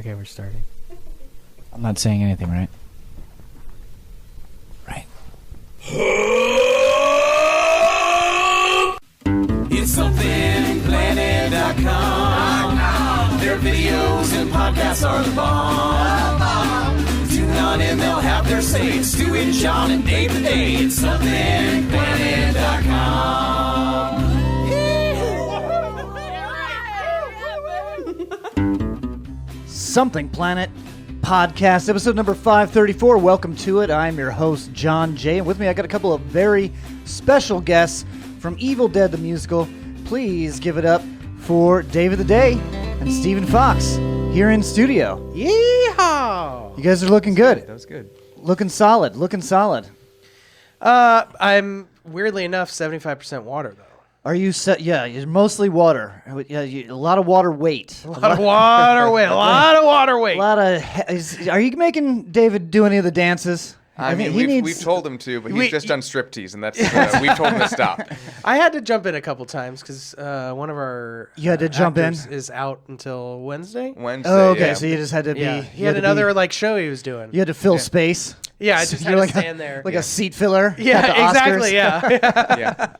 Okay, we're starting. I'm not saying anything, right? Right. It's somethingplanet.com. Their videos and podcasts are the bomb. Tune on in, they'll have their say. It's Stu and John and Dave today. It's somethingplanet.com. Something Planet Podcast, episode number 534. Welcome to it. I'm your host, John Jay, and with me I got a couple of very special guests from Evil Dead the Musical. Please give it up for David the Day and Stephen Fox here in studio. Yeehaw! You guys are looking good. That was good. Looking solid. Looking solid. I'm weirdly enough 75% water though. Are you set? Yeah, you're mostly water. Yeah, a lot of water weight. A lot of water weight. A lot of water weight. A lot of. Are you making David do any of the dances? I mean, we've told him to, but he's just done striptease, and that's we've told him to stop. I had to jump in a couple times because one of our you had to jump in is out until Wednesday. Oh, okay. Yeah. So you just had to be. Yeah, he had another show he was doing. You had to fill space. Yeah, I just had to stand there. Like a seat filler. Yeah, exactly. Yeah.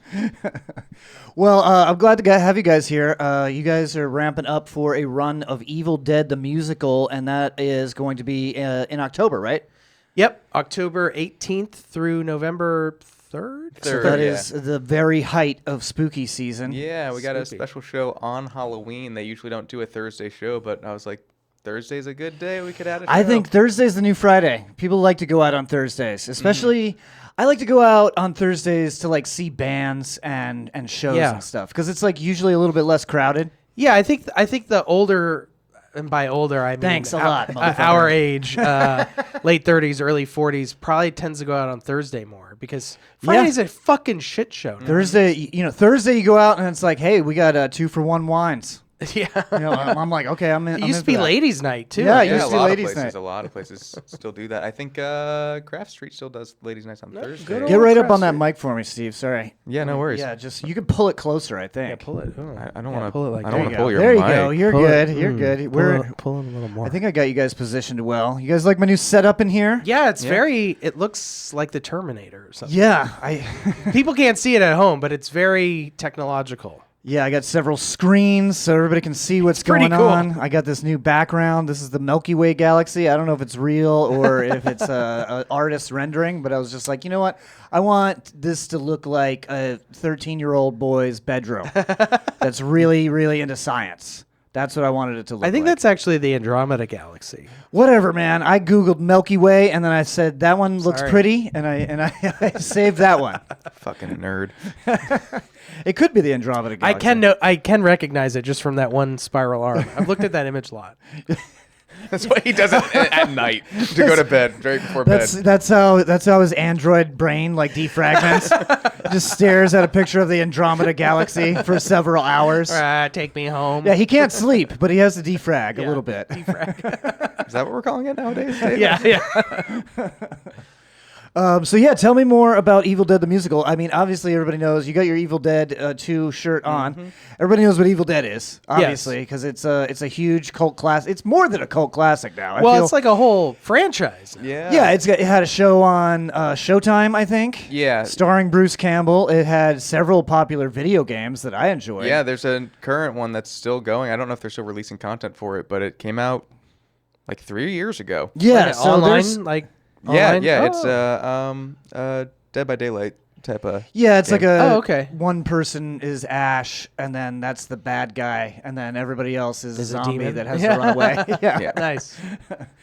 Well, I'm glad to have you guys here. You guys are ramping up for a run of Evil Dead the Musical, and that is going to be in October, right? Yep, October 18th through November 3rd. So that is the very height of spooky season. Yeah, we got a special show on Halloween. They usually don't do a Thursday show, but I was like, Thursday's a good day. We could add a show. I think Thursday's the new Friday. People like to go out on Thursdays, especially. I like to go out on Thursdays to like see bands and shows and stuff because it's like usually a little bit less crowded. Yeah, I think the older, and by older I mean thanks a lot, our age, late 30s, early 40s, probably tends to go out on Thursday more because Friday's a fucking shit show. Thursday you go out and it's like, hey, we got 2-for-1 wines. Yeah, I'm like, okay, I'm in. It used to be ladies' night too. Yeah, a lot of places still do that. I think Craft Street still does ladies' nights on Thursday. Get right up on that mic for me, Steve. Sorry. Yeah, no worries. Yeah, just you can pull it closer. I think. Yeah, pull it. Oh. I don't want to pull it. I don't want to pull your there mic. You go. You're good. You're good. We're pulling a little more. I think I got you guys positioned well. You guys like my new setup in here? Yeah, it's very. It looks like the Terminator or something. Yeah, people can't see it at home, but it's very technological. Yeah, I got several screens so everybody can see what's going on. I got this new background. This is the Milky Way galaxy. I don't know if it's real or if it's an artist's rendering, but I was just like, you know what? I want this to look like a 13-year-old boy's bedroom that's really, really into science. That's what I wanted it to look like. I think that's actually the Andromeda galaxy. Whatever, man. I Googled Milky Way, and then I said, that one looks pretty, and I saved that one. Fucking nerd. It could be the Andromeda galaxy. I can recognize it just from that one spiral arm. I've looked at that image a lot. That's why he does it at night to go to bed, right before bed. That's how his android brain like defragments. Just stares at a picture of the Andromeda galaxy for several hours. Take me home. Yeah, he can't sleep, but he has to defrag a little bit. Defrag. Is that what we're calling it nowadays, Dave? Yeah. So tell me more about Evil Dead the Musical. I mean, obviously everybody knows you got your Evil Dead 2 shirt on. Mm-hmm. Everybody knows what Evil Dead is, obviously, because it's a huge cult classic. It's more than a cult classic now. It's like a whole franchise. Yeah. Yeah, it had a show on Showtime, I think. Yeah. Starring Bruce Campbell. It had several popular video games that I enjoyed. Yeah, there's a current one that's still going. I don't know if they're still releasing content for it, but it came out like 3 years ago. Yeah, so online, like. Yeah, Online? It's Dead by Daylight type of. Yeah, it's game. like one person is Ash, and then that's the bad guy, and then everybody else is a zombie demon. that has to run away. Yeah. Nice.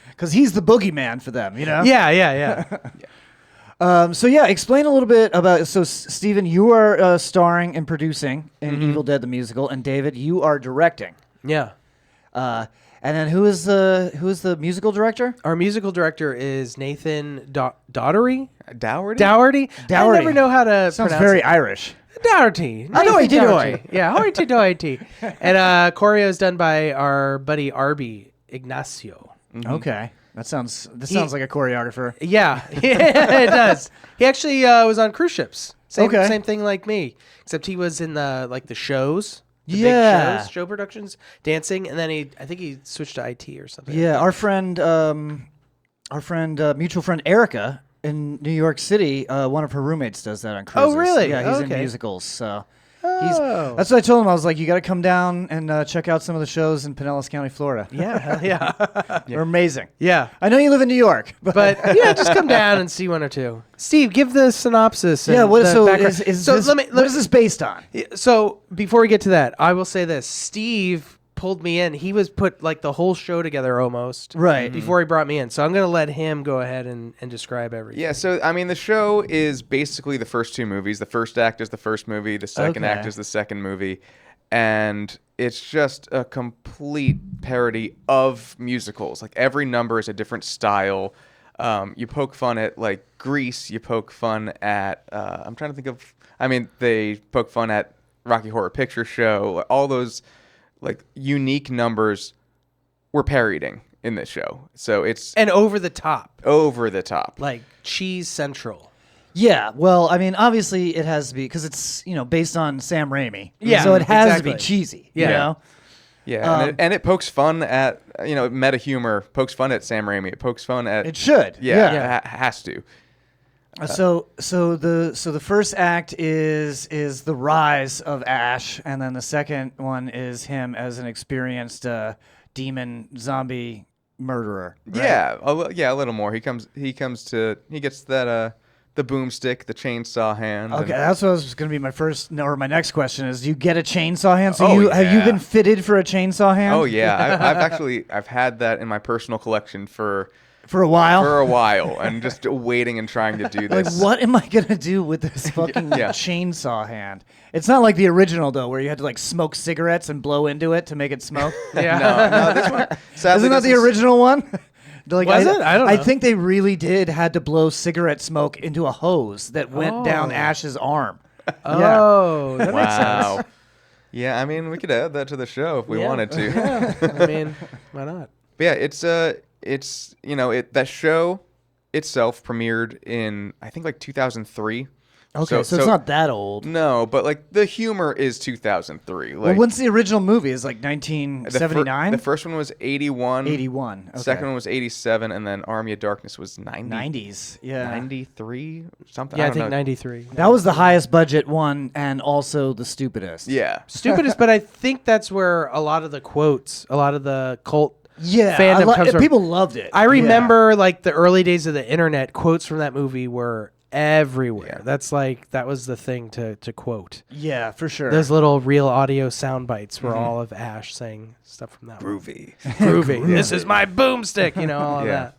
Because he's the boogeyman for them, you know? Yeah. Explain a little bit about. So, Steven, you are starring and producing in Evil Dead the Musical, and David, you are directing. Yeah. And then who is the musical director? Our musical director is Nathan Dougherty. Dougherty? I never know how to Sounds pronounce very it. Irish. Dougherty. Dougherty. Yeah, hoity-toity. And choreo is done by our buddy Arby Ignacio. Mm-hmm. Okay. This sounds like a choreographer. Yeah, it does. He actually was on cruise ships. Same thing like me, except he was in the shows. The Yeah. big shows, show productions, dancing, and then I think he switched to IT or something. Yeah, our mutual friend Erica in New York City, one of her roommates does that on cruises. Oh, really? Yeah, he's in Okay. musicals, so Oh. that's what I told him. I was like, you got to come down and check out some of the shows in Pinellas County, Florida. Yeah, hell yeah. They're amazing. Yeah. I know you live in New York, But yeah, just come down and see one or two. Steve, give the synopsis. yeah. and What the so background. is So this, let me- what is this based on? So before we get to that, I will say this: Steve pulled me in. He was put like the whole show together almost Right. before he brought me in. So I'm gonna let him go ahead and describe everything. Yeah, so I mean, the show is basically the first two movies. The first act is the first movie. The second act Okay. is the second movie, and it's just a complete parody of musicals. Like every number is a different style. You poke fun at like Grease. You poke fun at. I'm trying to think of. I mean, they poke fun at Rocky Horror Picture Show. All those like unique numbers we're parodying in this show. So it's And over the top, over the top. like Cheese Central. Yeah, well, I mean, obviously it has to be because it's based on Sam Raimi. Yeah, so it has to exactly. be cheesy. Yeah. You know? Yeah, and it pokes fun at, meta humor, pokes fun at Sam Raimi. It pokes fun at... It should. Yeah, Yeah. it has to. So the first act is the rise of Ash, and then the second one is him as an experienced demon zombie murderer. Right? Yeah, a little more. He gets that the boomstick, the chainsaw hand. Okay, and- that's what was going to be my next question is: do you get a chainsaw hand? So Oh, have you yeah. been fitted for a chainsaw hand? Oh yeah, I've had that in my personal collection for for a while. a while, and just waiting and trying to do Like, this. what am I gonna do with this fucking Yeah. chainsaw hand? It's not like the original though, where you had to like smoke cigarettes and blow into it to make it smoke. Yeah. No, this one. Sadly, Isn't that this the is- original one? Like, Was it? I don't I know. think they really did had to blow cigarette smoke into a hose that went down Oh. Ash's arm. Oh, that makes sense. Wow. Yeah, I mean, we could add that to the show if we Yeah. wanted to. Yeah. I mean, why not? But yeah, that show itself premiered in I think like 2003. Okay, so it's not that old. No, but like the humor is 2003. Like Well, when's the original movie? Is like the 1979? the first one was 81. 81. Okay. Second one was 87, and then Army of Darkness was 90s. Yeah. 93 something. Yeah, I don't think know. 93. That was the highest budget one and also the stupidest. Yeah. Stupidest, but I think that's where a lot of the quotes, a lot of the cult Yeah. fandom comes from. People loved it. I Yeah. remember like the early days of the internet, quotes from that movie were everywhere. Yeah. That was the thing to quote. Yeah, for sure. Those little real audio sound bites were all of Ash saying stuff from that one. Groovy. Groovy. This is my boomstick, all of Yeah. that.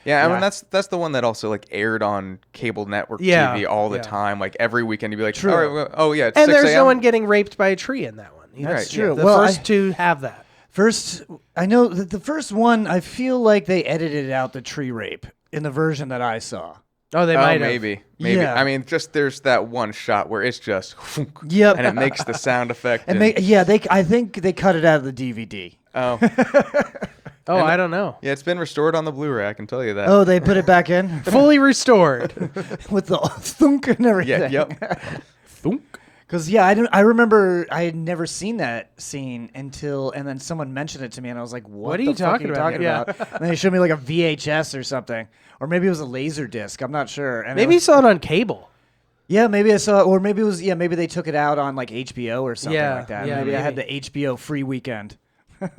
Yeah, I Yeah. mean that's the one that also like aired on cable network Yeah, TV all the yeah. time. Like every weekend, you'd be like, True. "All right, well, yeah, it's And 6 there's no a.m.. one getting raped by a tree in that one. That's Right, true. The Well, first two have that. First, I know that the first one, I feel like they edited out the tree rape in the version that I saw. Oh, they Oh, might have. maybe. Yeah. I mean, just there's that one shot where it's just, Yep. and it makes the sound effect. And I think they cut it out of the DVD. Oh, Oh, I don't know. yeah, it's been restored on the Blu-ray. I can tell you that. Oh, they put it back in Fully restored. with the thunk and everything. yeah, yep. Thunk. Because I remember I had never seen that scene and then someone mentioned it to me, and I was like, "What, are the you fuck talking are you about?" talking Yeah. about?" And they showed me like a VHS or something, or maybe it was a laser disc. I'm not sure. And Maybe you saw it on cable. yeah, maybe I saw it, or maybe it was maybe they took it out on like HBO or something Yeah, like that. yeah, maybe I had the maybe. HBO free weekend.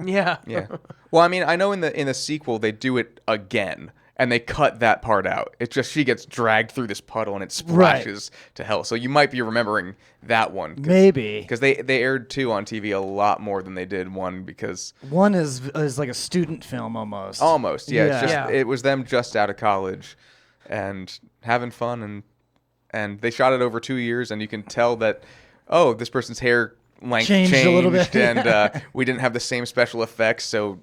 Yeah. Yeah. Well, I mean, I know in the sequel they do it again, and they cut that part out. It's just she gets dragged through this puddle and it splashes to hell. So you might be remembering that one. Maybe Because they aired 2 on TV a lot more than they did 1 because one is like a student film almost. almost, yeah. It's just Yeah. it was them just out of college and having fun and they shot it over 2 years and you can tell that this person's hair length Changed a little bit. and we didn't have the same special effects, so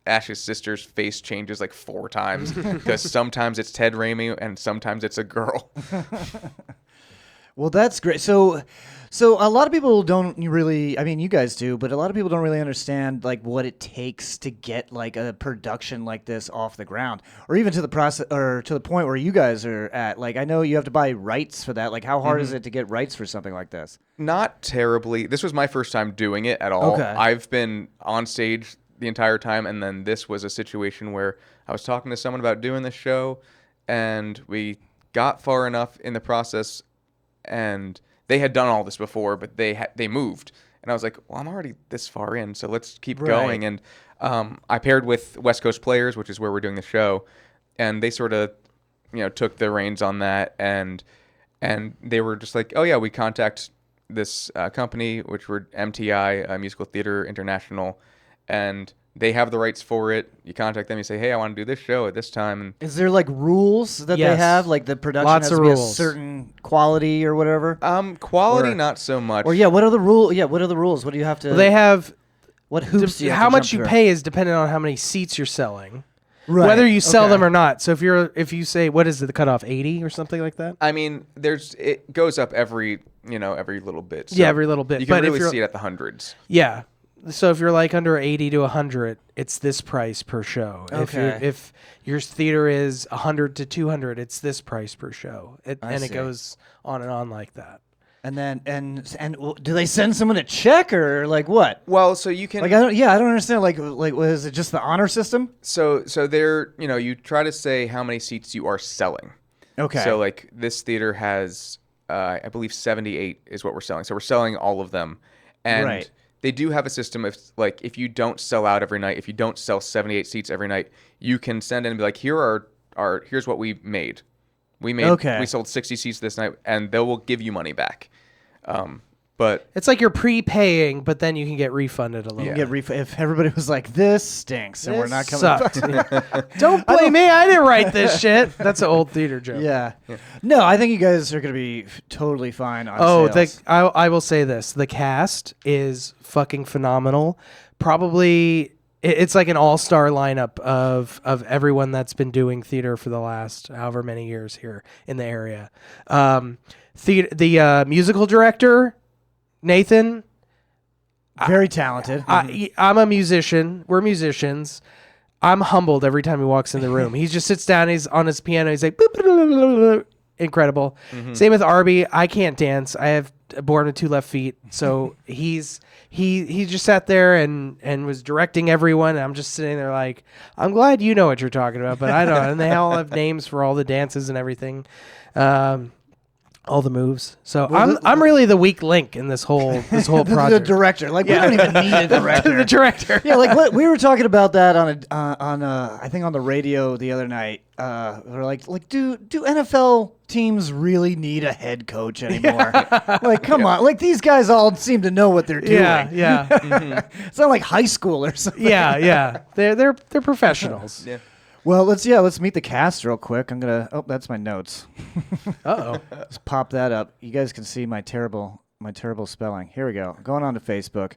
Ash's sister's face changes like 4 times because sometimes it's Ted Raimi and sometimes it's a girl. Well, that's great. So a lot of people don't really. I mean, you guys do, but a lot of people don't really understand like what it takes to get like a production like this off the ground, or even to the process or to the point where you guys are at. Like, I know you have to buy rights for that. Like, how hard is it to get rights for something like this? Not terribly. This was my first time doing it at all. Okay. I've been on stage the entire time, and then this was a situation where I was talking to someone about doing the show, and we got far enough in the process, and they had done all this before, but they moved, and I was like, well, I'm already this far in, so let's keep going. And I paired with West Coast Players, which is where we're doing the show, and they sort of, took the reins on that, and they were just like, oh yeah, we contact this company, which were MTI, Musical Theater International, and they have the rights for it. You contact them, you say, hey, I want to do this show at this time. And Is there like rules that they Yes. have? Like the production Lots has of to be a rules. certain quality or whatever? quality, Or- not so much. Or what are the rules? Yeah, what are the rules? What do you have to? They have what hoops do you have how to much jump you through? pay is dependent on how many seats you're selling. Right. Whether you sell Okay. them or not. So if you say, what is it, the cutoff, 80 or something like that? I mean, it goes up every little bit. So Yeah, every little bit. You can But if really you're- see it at the hundreds. Yeah. So if you're like under 80 to 100, it's this price per show. Okay. If your theater is 100 to 200, it's this price per show. And see. it goes on and on like that. And then do they send someone a check or like what? Well, so you can Like I don't understand. Like was it just the honor system? so there you try to say how many seats you are selling. Okay. So like this theater has I believe 78 is what we're selling. So we're selling all of them, and Right. they do have a system if you don't sell out every night, if you don't sell 78 seats every night, you can send in and be like, here's what we made. Okay. We sold 60 seats this night, and they will give you money back. But It's like you're prepaying, but then you can get refunded a little. You Yeah. get if everybody was like this stinks and we're not coming. Sucked. Don't blame me. I didn't write this shit. That's an old theater joke. Yeah. No, I think you guys are gonna be totally fine on Oh, sales. I will say this: the cast is fucking phenomenal. Probably, it's like an all-star lineup of everyone that's been doing theater for the last however many years here in the area. The musical director, Nathan. Very talented. I'm a musician. We're musicians. I'm humbled every time he walks in the room. He just sits down. He's on his piano. He's like, boop, boop, boop, boop, boop. Incredible. Same with Arby. I can't dance. I have born with 2 left feet. So he just sat there and was directing everyone. And I'm just sitting there like, I'm glad you know what you're talking about, but I don't. And they all have names for all the dances and everything. All the moves. So I'm really the weak link in this whole the project. director. Like we don't even need a director. The director. Yeah, like what we were talking about that on I think on the radio the other night. We're like do NFL teams really need a head coach anymore? Like come on, like these guys all seem to know what they're doing. Yeah. It's not like high school or something. Yeah. They're professionals. yeah. Well, let's meet the cast real quick. I'm gonna. Oh, that's my notes. Uh-oh. Let's pop that up. You guys can see my terrible spelling. Here we go. Going on to Facebook.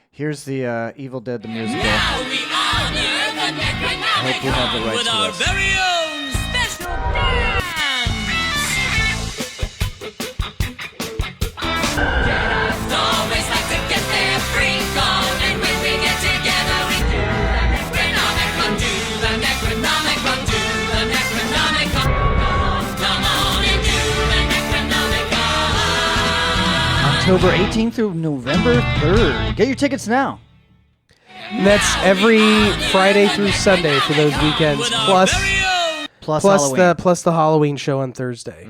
Here's the Evil Dead the musical. Now we honor the Necronomicon hope we have the rights with to our this. very own special dance. Jedi's always like to get their freak on, and when we get together, we do the Necronomicon, do the Necronomicon, do the Necronomicon. Come on and do the Necronomicon. October 18th through November 3rd. Get your tickets now. And that's every Friday through Sunday for those weekends, With our plus very own Plus Halloween. the Halloween show on Thursday.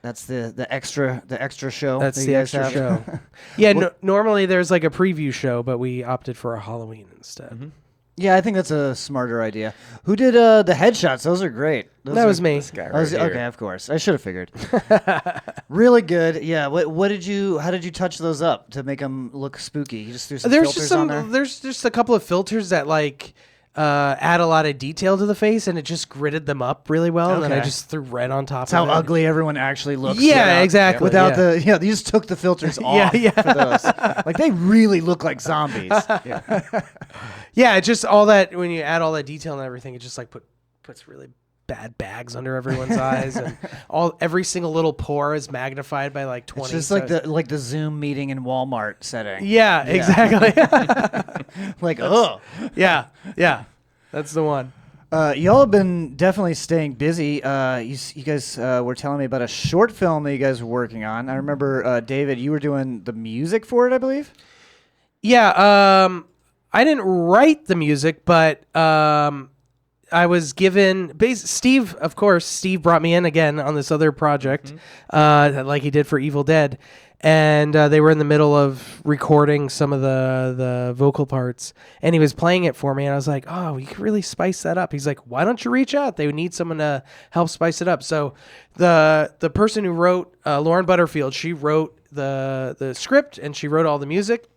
That's the extra show. That's that the you guys extra have. show. Yeah, normally there's like a preview show, but we opted for a Halloween instead. Yeah, I think that's a smarter idea. Who did the headshots? Those are great. That was me. This guy right I was- here. okay, of course. I should have figured. Really good. Yeah. What did you? How did you touch those up to make them look spooky? You just threw some There's filters just on there. there's just a couple of filters that like add a lot of detail to the face, and it just gridded them up really well. And then I Okay. just threw red on top. That's how of it. ugly everyone actually looks. Yeah, without- exactly. Without yeah. the they just took the filters off yeah. for those. Like they really look like zombies. Yeah, it just all that when you add all that detail and everything, it just like puts really bad bags under everyone's eyes, and every single little pore is magnified by like 20. It's just like the Zoom meeting in Walmart setting. Yeah, exactly. Like, oh. Yeah, that's the one. Y'all have been definitely staying busy. You guys were telling me about a short film that you guys were working on. I remember, David, you were doing the music for it, I believe? Yeah, I didn't write the music, but I was given Steve. Of course, Steve brought me in again on this other project, like he did for Evil Dead, and they were in the middle of recording some of the vocal parts, and he was playing it for me, and I was like, "Oh, you could really spice that up." He's like, "Why don't you reach out? They would need someone to help spice it up." So the person who wrote Lauren Butterfield, she wrote the script and she wrote all the music.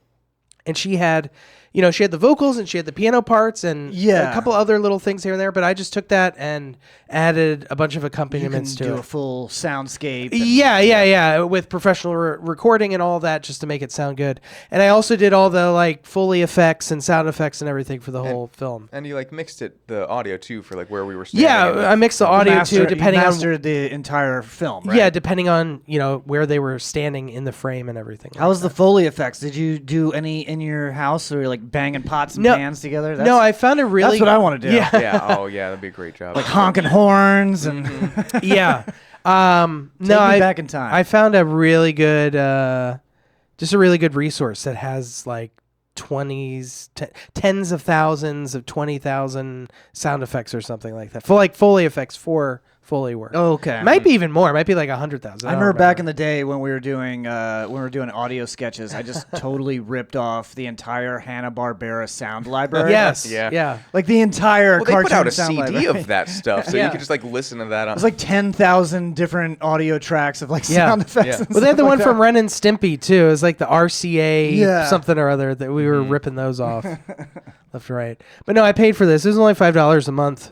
And she had the vocals and she had the piano parts and a couple other little things here and there. But I just took that and added a bunch of accompaniments you to can do it. a full soundscape. Yeah, with professional recording and all that just to make it sound good. And I also did all the like Foley effects and sound effects and everything for the whole film. And you like mixed the audio too for like where we were standing. Yeah, I mixed the audio too, depending on the entire film, right? Yeah, depending on where they were standing in the frame and everything. How was the Foley effects? Did you do any in your house, or like banging pots and pans together? No, I found a really. That's what I want to do. Yeah. Yeah. Oh yeah, that'd be a great job. Like honking horns and Yeah. Take me back in time. I found a really good, just a really good resource that has like tens of thousands of 20,000 sound effects or something like that. For like Foley effects for Foley work. Oh, okay. Might be even more. It might be like 100,000. I remember back in the day when we were doing audio sketches, I just totally ripped off the entire Hanna-Barbera sound library. Yes. Yeah. Like the entire Well, they cartoon put out a sound CD library. of that stuff, so Yeah. you could just like listen to that on. It was like 10,000 different audio tracks of like sound effects. Yeah. And Well, they had stuff the one like from that. Ren and Stimpy too. It was like the RCA Yeah. something or other that we were ripping those off left to right. But no, I paid for this. It was only $5 a month.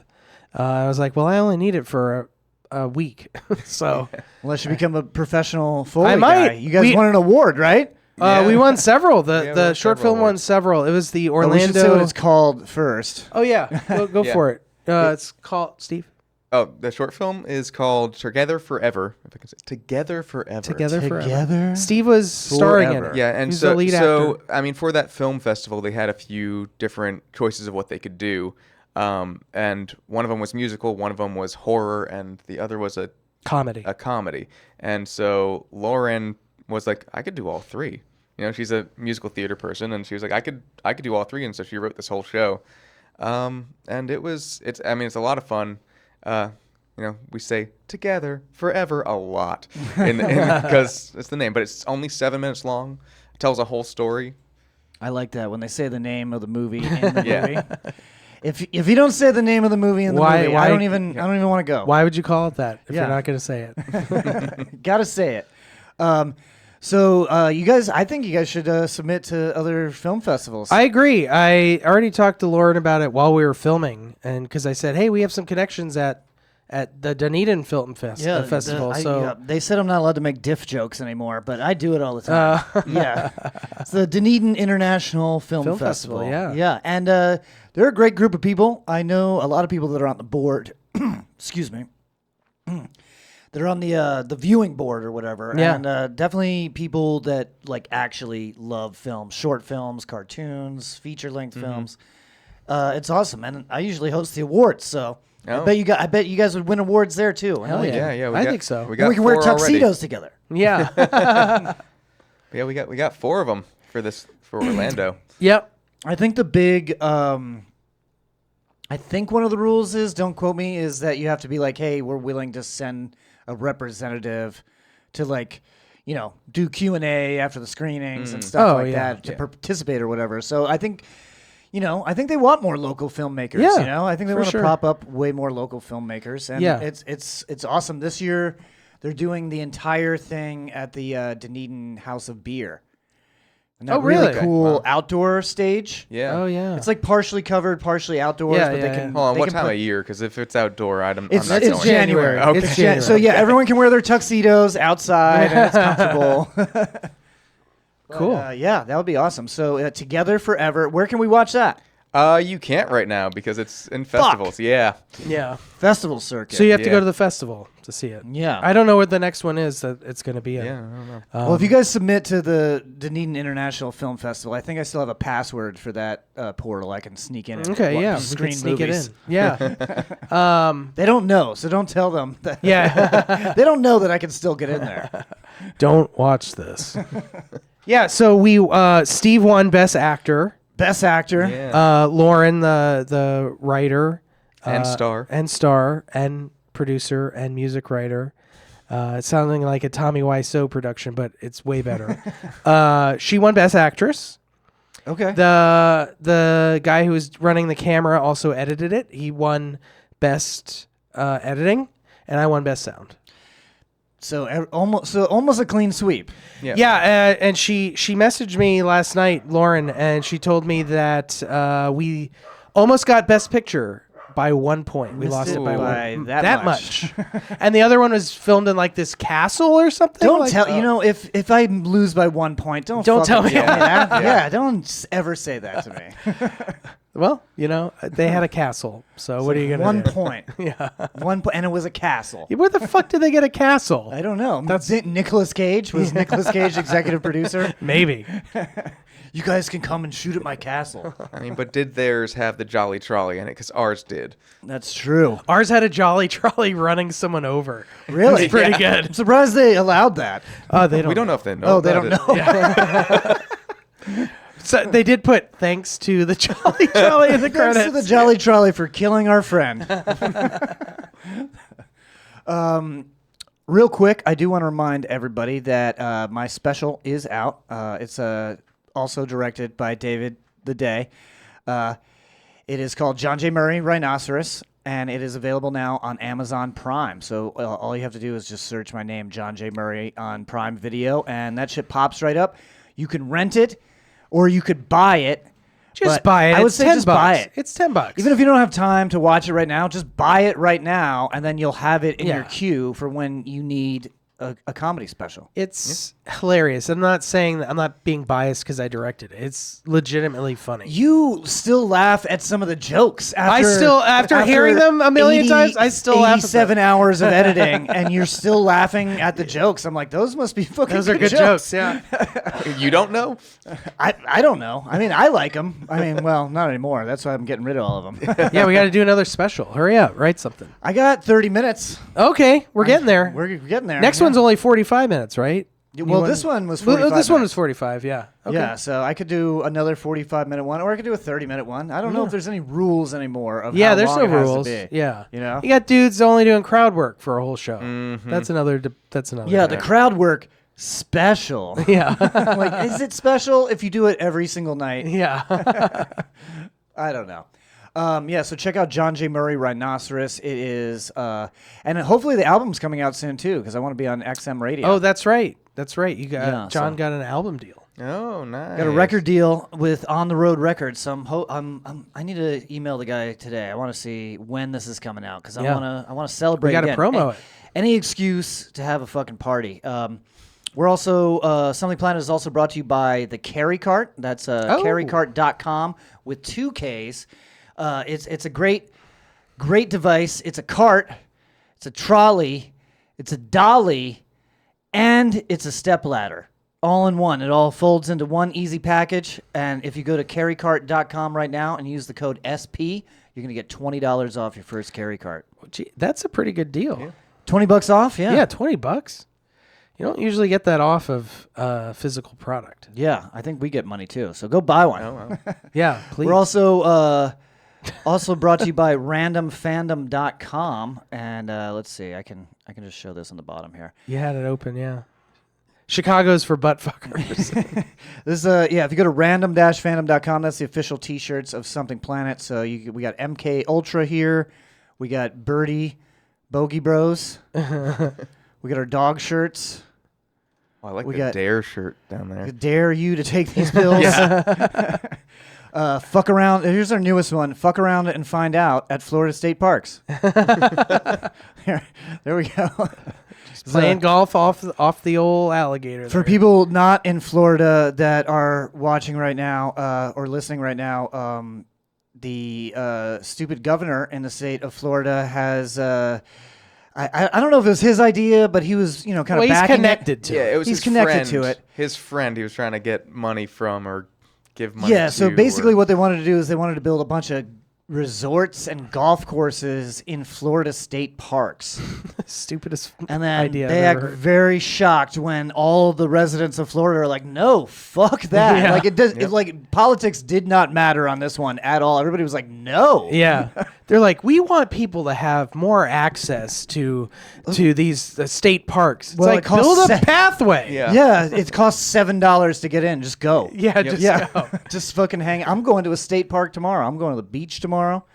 I was like, well, I only need it for a week. So Unless you become a professional Foley I might. guy. You guys won an award, right? Yeah. we won several. Yeah, we The won short several film won awards. several. It was the Oh, we should say what Orlando. it's called first. Oh yeah, go Yeah. for it. It's called Steve. Oh, the short film is called Together Forever. If I can say Together Forever. Together forever. Together. Steve was starring in Forever. it. Yeah, and He's so the lead actor. I mean, for that film festival, they had a few different choices of what they could do, and one of them was musical, one of them was horror, and the other was a Comedy. comedy. And so Lauren was like, I could do all three. She's a musical theater person, and she was like, I could do all three, and so she wrote this whole show. And it's a lot of fun. We say together forever a lot because it's the name, but it's only 7 minutes long. It tells a whole story. I like that when they say the name of the movie in the Yeah. movie. If you don't say the name of the movie in the Why- movie, why- I don't even want to go. Why would you call it that if Yeah. you're not going to say it? Gotta say it. So you guys, I think you guys should submit to other film festivals. I agree. I already talked to Lauren about it while we were filming, and because I said, hey, we have some connections at the Dunedin Film Festival. They said I'm not allowed to make diff jokes anymore, but I do it all the time. Yeah, it's the Dunedin International Film Festival. yeah. and they're a great group of people. I know a lot of people that are on the board. Excuse me. They're on the viewing board or whatever, Yeah. and definitely people that like actually love films, short films, cartoons, feature-length films. It's awesome, and I usually host the awards, so I Oh. bet you guys would win awards there too. Hell yeah. Yeah, I think so. We And got we can wear 4 already. tuxedos together. Yeah. Yeah, we got 4 of them for Orlando. Yep. I think the big, I think one of the rules is, don't quote me, is that you have to be like, hey, we're willing to send a representative to like, do Q&A after the screenings and stuff like that to participate or whatever. So I think, I think they want more local filmmakers. Yeah, I think they for want to sure. prop up way more local filmmakers. And Yeah. it's awesome. This year, they're doing the entire thing at the Dunedin House of Beer. And that Oh, really? cool Wow. outdoor stage. Yeah. Oh, yeah. It's like partially covered, partially outdoors, Yeah, but they yeah, can. yeah. Hold on, they what can time put- of year? Because if it's outdoor, I'm It's not it's going. January. January. It's It's January. So yeah, everyone can wear their tuxedos outside and it's comfortable. Cool. Yeah, that would be awesome. So Together Forever. Where can we watch that? You can't right now because it's in festivals. Yeah. Yeah. Festival circuit. So you have to Yeah. go to the festival to see it. Yeah. I don't know what the next one is that it's going to be in. Yeah, I don't know. Well, if you guys submit to the Dunedin International Film Festival, I think I still have a password for that portal. I can sneak in. And Okay, yeah. We screen can sneak movies. it in. Yeah. They don't know, so don't tell them. That Yeah. they don't know that I can still get in there. Don't watch this. Yeah, so we Steve won Best Actor. Best actor. Yeah. Lauren, the writer, And star. and producer and music writer. It's sounding like a Tommy Wiseau production, but it's way better. She won Best Actress. Okay. The guy who was running the camera also edited it. He won Best Editing, and I won Best Sound. So almost a clean sweep. Yeah. Yeah, and she messaged me last night, Lauren, and she told me that we almost got Best Picture by 1 point. We Missed lost it it by by one. that much. And the other one was filmed in like this castle or something. Don't like, tell. You know, if I lose by 1 point, don't Don't fucking tell me. that. Yeah, don't ever say that to me. Well, you know, they had a castle. So what are you gonna 1 do? point. Yeah. 1 point, and it was a castle. Where the fuck did they get a castle? I don't know. That's it. Nicolas Cage was Nicolas Cage executive producer. Maybe. You guys can come and shoot at my castle. I mean, but did theirs have the Jolly Trolley in it? Because ours did. That's true. Ours had a jolly trolley running someone over. Really? It's pretty I'm good. surprised they allowed that. They don't. We don't know if they know. Oh, they about don't it. know. So they did put thanks to the jolly trolley in the Thanks credits. to the Jolly Trolley for killing our friend. Real quick, I do want to remind everybody that my special is out. It's also directed by David the Day. It is called John J. Murray Rhinoceros, and it is available now on Amazon Prime. So all you have to do is just search my name, John J. Murray, on Prime Video, and that shit pops right up. You can rent it, or you could buy it. Just but buy it. I would It's say 10 just bucks. buy it. It's $10. Even if you don't have time to watch it right now, just buy it right now, and then you'll have it in your Yeah. queue for when you need a comedy special. It's hilarious. I'm not saying that I'm not being biased because I directed it. It's legitimately funny. You still laugh at some of the jokes. After hearing them a million times, I still laugh at them. 87 hours of editing, and you're still laughing at the jokes. I'm like, those must be fucking Those are good jokes. Yeah. You don't know? I don't know. I mean, I like them. I mean, well, not anymore. That's why I'm getting rid of all of them. Yeah, we got to do another special. Hurry up. Write something. I got 30 minutes. Okay, we're getting there. We're getting there. Next yeah. one's only 45 minutes, right? Well, this one was 45 This one minutes. was 45, yeah. Okay. Yeah, so I could do another 45-minute one, or I could do a 30-minute one. I don't know if there's any rules anymore of Yeah, how there's long no it has rules. to be. Yeah. You know? You got dudes only doing crowd work for a whole show. That's another. Yeah, the crowd work special. Yeah. Like, is it special if you do it every single night? Yeah. I don't know. Yeah, so check out John J. Murray Rhinoceros. It is, and hopefully the album's coming out soon too, because I want to be on XM radio. Oh, that's right. That's right. You got Yeah, John so- got an album deal. Oh, nice. Got a record deal with On the Road Records. So I need to email the guy today. I want to see when this is coming out because Yeah. I want to celebrate. We gotta again. promo it. Any excuse to have a fucking party. We're also Something Planet is also brought to you by the Carry Cart. That's carrycart.com with 2 Ks. It's a great device. It's a cart. It's a trolley. It's a dolly, and it's a stepladder. All in one. It all folds into one easy package. And if you go to carrycart.com right now and use the code SP, you're going to get $20 off your first Carry Cart. Gee, that's a pretty good deal. $20 off? Yeah. Yeah, $20. You don't usually get that off of physical product. Yeah, I think we get money too. So go buy one. Oh, wow. Yeah, please. We're also brought to you by randomfandom.com. And let's see. I can just show this on the bottom here. You had it open, yeah. Chicago's for butt fuckers. This if you go to random-fandom.com, that's the official T-shirts of Something Planet. So we got MK Ultra here, we got Birdie, Bogey Bros, we got our dog shirts. Oh, I like We the got- Dare shirt down there. I dare you to take these pills. Fuck around. Here's our newest one. Fuck around and find out at Florida State Parks. there we go. Playing golf off the old alligator. For there. people not in Florida that are watching right now or listening right now, the stupid governor in the state of Florida has. I don't know if it was his idea, but he was, kind of Well, he's backing connected to Yeah, it. it was He's his connected friend, to it. His friend he was trying to get money from or give money Yeah, to. so basically or- what they wanted to do is they wanted to build a bunch of resorts and golf courses in Florida state parks. Stupidest And then idea they I've act ever heard. very shocked when all of the residents of Florida are like, "No, fuck that!" Yeah. Like it does. It, like politics did not matter on this one at all. Everybody was like, "No." Yeah, they're like, we want people to have more access to these state parks. It's Well, like it costs build a se- pathway. Yeah. Yeah, it costs $7 to get in. Just go. Yeah, just Yeah, go. just fucking hang. I'm going to a state park tomorrow. I'm going to the beach tomorrow.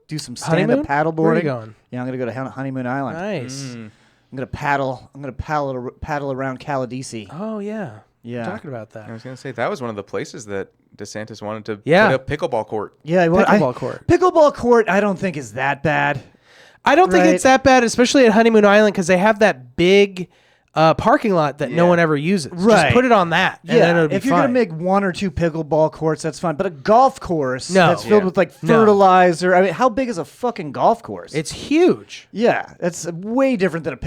Do some Honeymoon? stand-up paddle Where are boarding. you going? Yeah, I'm gonna go to Honeymoon Island. Nice. I'm gonna paddle. I'm gonna paddle around Caladesi. Oh yeah. Yeah. Talking about that. I was gonna say that was one of the places that DeSantis wanted to Yeah. put a pickleball court. Yeah, well, Pickleball court. Pickleball court. I don't think is that bad. I don't think Right. it's that bad, especially at Honeymoon Island, because they have that big parking lot that no Yeah. one ever uses. Just Right. put it on that. And then Yeah, it'll be if you're fine. gonna make 1 or 2 pickleball courts, that's fine. But a golf course No. that's filled Yeah. with like No. fertilizer. I mean, how big is a fucking golf course? It's huge. Yeah, that's way different than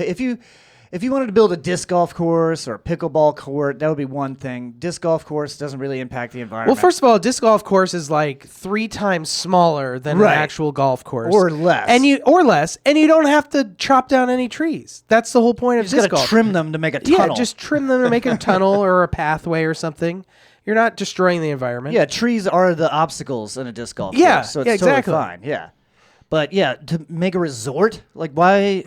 if you wanted to build a disc golf course or a pickleball court, that would be one thing. Disc golf course doesn't really impact the environment. Well, first of all, a disc golf course is like 3 times smaller than Right. an actual golf course, Or less. and you don't have to chop down any trees. That's the whole point you of just disc gotta golf. trim them to make a tunnel. Yeah, just trim them to make a tunnel or a pathway or something. You're not destroying the environment. yeah, trees are the obstacles in a disc golf Yeah, course, so it's yeah, totally exactly. fine. Yeah. But yeah, to make a resort, like why?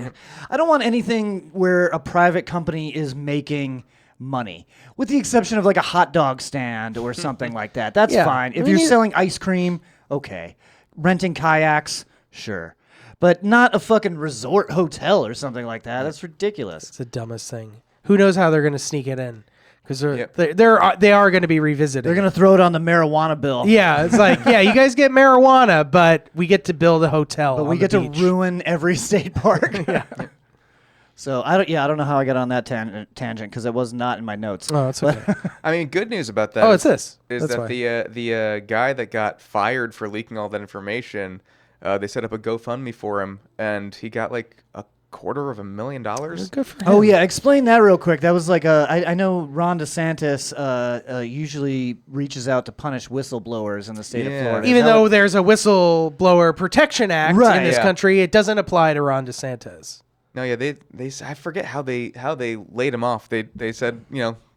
I don't want anything where a private company is making money, with the exception of like a hot dog stand or something like that. That's Yeah. fine. If We you're need- selling ice cream, okay. Renting kayaks, sure. But not a fucking resort hotel or something like that. That's ridiculous. It's the dumbest thing. Who knows how they're going to sneak it in? Because Yep. they are going to be revisited. They're gonna throw it on the marijuana bill. Yeah, it's like, yeah, you guys get marijuana, but we get to build a hotel. But on we the get to beach. ruin every state park. So I don't know how I got on that tangent because it was not in my notes. Oh, it's okay. I mean, good news about that. Oh, is- it's this. Is That's that why. the guy that got fired for leaking all that information? They set up a GoFundMe for him, and he got like $250,000. Good for him. Oh yeah, explain that real quick. That was like I know Ron DeSantis usually reaches out to punish whistleblowers in the state of Yeah. Florida. Even Is that though what- there's a whistleblower protection act Right. in this Yeah. country, it doesn't apply to Ron DeSantis. No, yeah, they I forget how they laid him off. They said,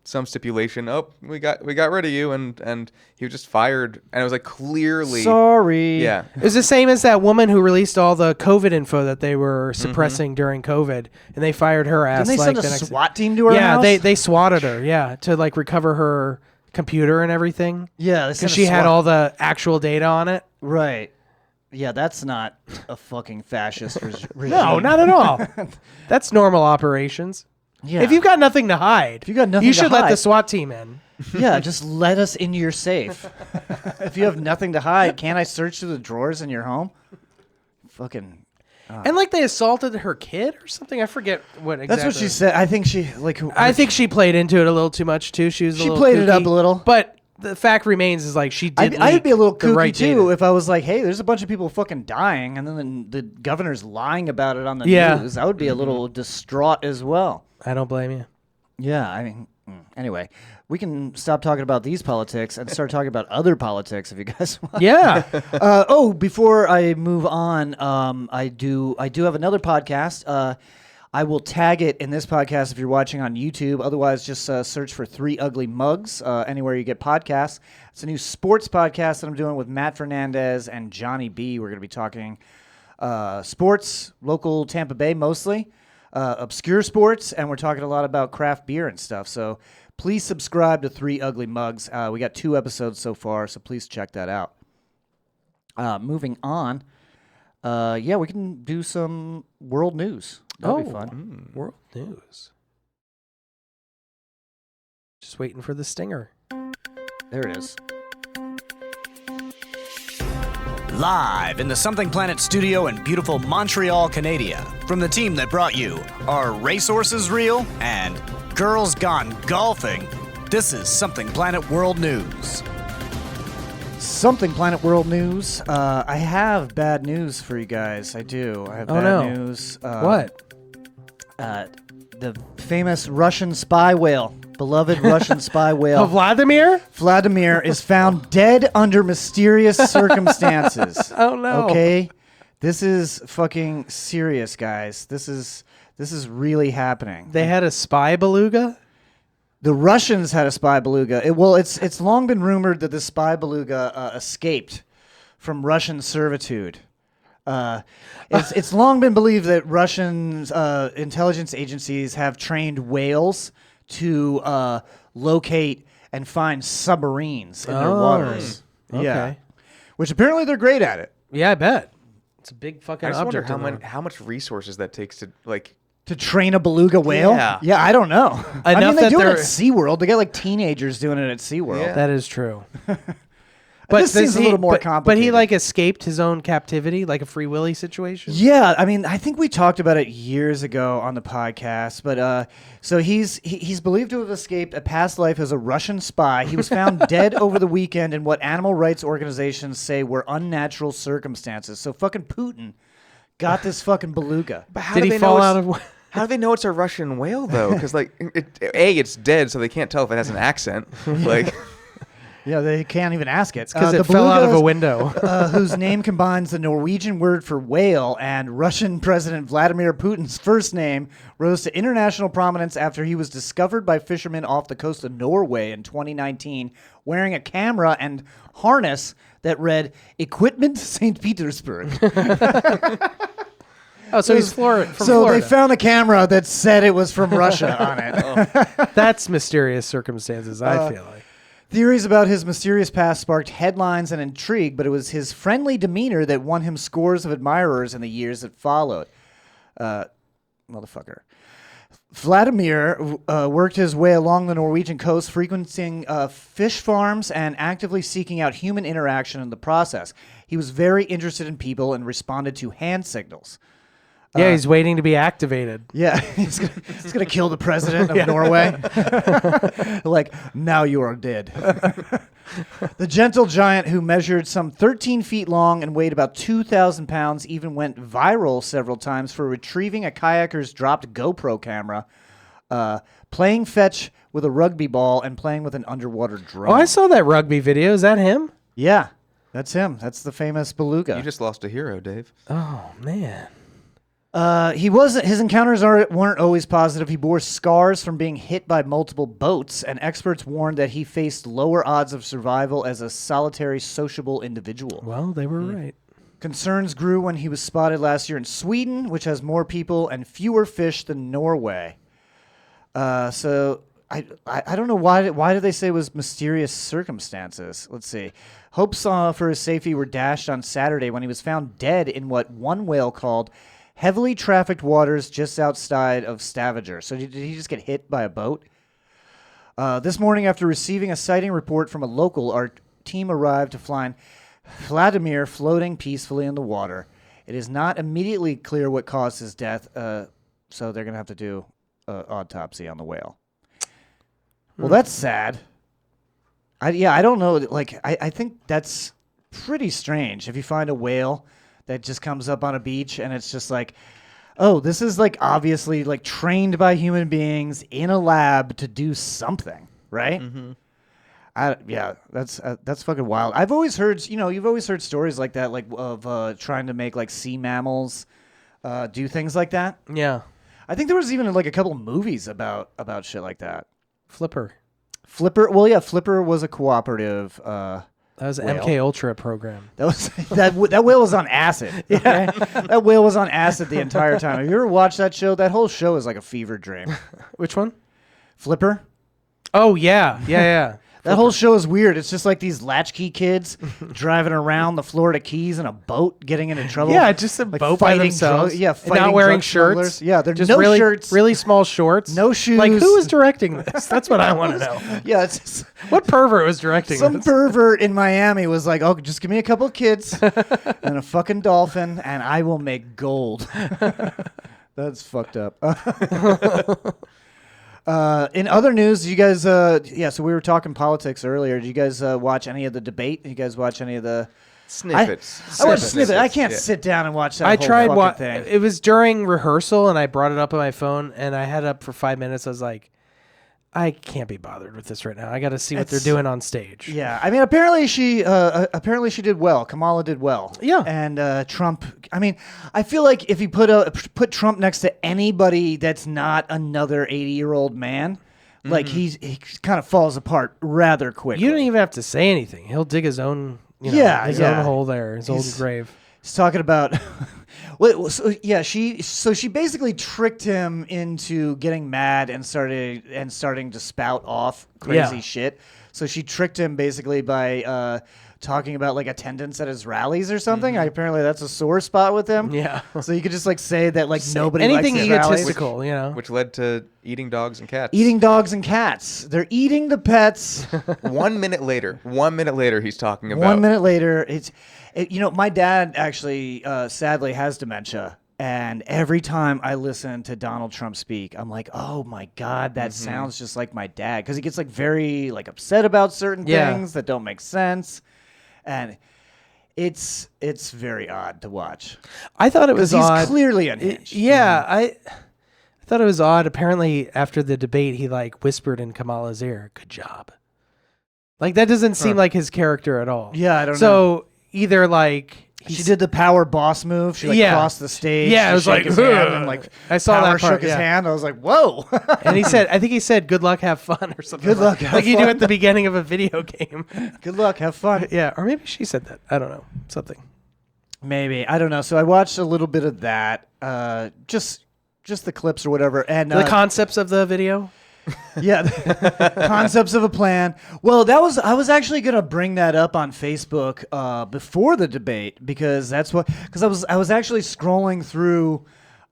some stipulation. Oh, we got rid of you, and he was just fired, and it was like clearly. sorry. Yeah. It was the same as that woman who released all the COVID info that they were suppressing during COVID, and they fired her ass. Didn't they like send a the next SWAT team to her Yeah, house? they swatted her. Yeah, to like recover her computer and everything Yeah, they sent because a she had SWAT all the actual data on it. right. Yeah, that's not a fucking fascist regime. No, not at all. That's normal operations. Yeah. If you've got nothing to hide, you got nothing you to should let the hide. SWAT team in. Yeah, just let us into your safe. If you have nothing to hide, can't I search through the drawers in your home? Fucking. And like they assaulted her kid or something. I forget what exactly. That's what she said. I think she I think she played into it a little too much too. She was a She little played it up kooky. a little. But the fact remains is like she did. I'd be a little leak the kooky right too data. if I was like, hey, there's a bunch of people fucking dying, and then the governor's lying about it on the Yeah. news. I would be a little distraught as well. I don't blame you. Yeah, I mean, anyway, we can stop talking about these politics and start talking about other politics if you guys want. Yeah. Before I move on, I do have another podcast. I will tag it in this podcast if you're watching on YouTube. Otherwise, just search for Three Ugly Mugs anywhere you get podcasts. It's a new sports podcast that I'm doing with Matt Fernandez and Johnny B. We're going to be talking sports, local Tampa Bay mostly, obscure sports, and we're talking a lot about craft beer and stuff. So please subscribe to Three Ugly Mugs. We got 2 episodes so far, so please check that out. Moving on. We can do some world news. That'll be fun. World news. Just waiting for the stinger. There it is. Live in the Something Planet studio in beautiful Montreal, Canada, from the team that brought you Are Racehorses Real? And Girls Gone Golfing, this is Something Planet World News. Something Planet World news. I have bad news for you guys. I do. I have bad news. What? The famous Russian spy whale, beloved Russian spy whale. Oh, Vladimir? Vladimir is found dead under mysterious circumstances. Oh, no. Okay? This is fucking serious, guys. This is really happening. They had a spy beluga? The Russians had a spy beluga. It's long been rumored that the spy beluga escaped from Russian servitude. It's long been believed that Russian intelligence agencies have trained whales to locate and find submarines in their waters. Okay. Yeah, which apparently they're great at it. Yeah, I bet. It's a big fucking I just wonder object. how much resources that takes to like. To train a beluga whale? Yeah. I don't know. I mean, Enough they that do it at they're- SeaWorld. They got like teenagers doing it at SeaWorld. Yeah. That is true. This seems a little more But he complicated. like escaped his own captivity, like a Free Willy situation? Yeah, I mean, I think we talked about it years ago on the podcast, but so he's believed to have escaped a past life as a Russian spy. He was found dead over the weekend in what animal rights organizations say were unnatural circumstances. So fucking Putin got this fucking beluga. But how Did do he they fall know out it's- of... How do they know it's a Russian whale though? Because like, it's dead, so they can't tell if it has an accent. Like, Yeah, they can't even ask it. Because The it fell out of a beluga, window. whose name combines the Norwegian word for whale and Russian President Vladimir Putin's first name, rose to international prominence after he was discovered by fishermen off the coast of Norway in 2019 wearing a camera and harness that read, Equipment St. Petersburg. Oh, so he's from So Florida. they found a camera that said it was from Russia on it. That's mysterious circumstances, I feel like. Theories about his mysterious past sparked headlines and intrigue, but it was his friendly demeanor that won him scores of admirers in the years that followed. Motherfucker. Vladimir worked his way along the Norwegian coast, frequenting fish farms and actively seeking out human interaction in the process. He was very interested in people and responded to hand signals. Yeah, he's waiting to be activated. Yeah, he's gonna kill the president of Norway. Like, now you are dead. The gentle giant, who measured some 13 feet long and weighed about 2,000 pounds, even went viral several times for retrieving a kayaker's dropped GoPro camera, playing fetch with a rugby ball, and playing with an underwater drone. Oh, I saw that rugby video. Is that him? Yeah, that's him. That's the famous beluga. you just lost a hero, Dave. Oh, man. His encounters weren't always positive. He bore scars from being hit by multiple boats, and experts warned that he faced lower odds of survival as a solitary, sociable individual. Well, they were right. Concerns grew when he was spotted last year in Sweden, which has more people and fewer fish than Norway. So I don't know why did they say it was mysterious circumstances? Let's see. Hopes for his safety were dashed on Saturday when he was found dead in what one whale called heavily trafficked waters just outside of Stavanger. So did he just get hit by a boat? This morning, after receiving a sighting report from a local, our team arrived to find Vladimir floating peacefully in the water. It is not immediately clear what caused his death, so they're going to have to do an autopsy on the whale. Well, that's sad. I don't know. Like, I think that's pretty strange. If you find a whale that just comes up on a beach and it's just like, oh, this is like obviously like trained by human beings in a lab to do something, right? Mm-hmm. That's fucking wild. I've always heard, you've always heard stories like that, like of trying to make like sea mammals do things like that. Yeah. I think there was even like a couple movies about shit like that. Flipper. Well, yeah, Flipper was a cooperative. That was an Whale. MK Ultra program. That was that whale was on acid. Okay? That whale was on acid the entire time. Have you ever watched that show? That whole show is like a fever dream. Which one? Flipper. Oh, yeah. Yeah. That whole show is weird. It's just like these latchkey kids driving around the Florida Keys in a boat, getting into trouble. Yeah, just a Like boat by fighting themselves. drug- yeah, and fighting not wearing drug shirts. smugglers. Yeah, they're just no really, shirts. really small shorts. No shoes. Like, who was directing this? That's what I want to know. Yeah, it's just, What pervert was directing some this? pervert in Miami was like, "Oh, just give me a couple of kids and a fucking dolphin, and I will make gold." That's fucked up. In other news, you guys, so we were talking politics earlier. Did you guys watch any of the debate? Did you guys watch any of the Snippets. I watched snippets. I can't yeah. sit down and watch that I whole tried. fucking thing. It was during rehearsal, and I brought it up on my phone, and I had it up for 5 minutes. I was like, I can't be bothered with this right now. I got to see what they're doing on stage. Yeah, I mean, apparently she did well. Kamala did well. Yeah. And Trump. I mean, I feel like if you put Trump next to anybody that's not another 80-year-old man, like he kind of falls apart rather quickly. You don't even have to say anything. He'll dig his own. His own hole there, his own grave. He's talking about. She basically tricked him into getting mad and starting to spout off crazy shit. So she tricked him basically by talking about like attendance at his rallies or something. Apparently that's a sore spot with him. Yeah. So you could just like say that like nobody anything likes his rallies. egotistical, Which led to eating dogs and cats. Eating dogs and cats. They're eating the pets. 1 minute later. 1 minute later, he's talking about. 1 minute later, my dad actually sadly has dementia. And every time I listen to Donald Trump speak, I'm like, oh my God, that sounds just like my dad. Because he gets like very like upset about certain things that don't make sense. And it's very odd to watch. I thought it was odd. He's clearly unhinged. I thought it was odd. Apparently, after the debate, he like whispered in Kamala's ear, "Good job." Like that doesn't seem like his character at all. Yeah, I don't know. So either like she did the power boss move. She crossed the stage. Yeah, it was like his hand and like I saw power that part, shook his hand. I was like, whoa. And I think he said, "Good luck, have fun," or something. Good luck, have like you do fun. at the beginning of a video game. Good luck, have fun. Yeah, or maybe she said that. I don't know. Something. Maybe, I don't know. So I watched a little bit of that, just the clips or whatever, and The concepts of the video. yeah, concepts of a plan. Well, I was actually gonna bring that up on Facebook before the debate because I was actually scrolling through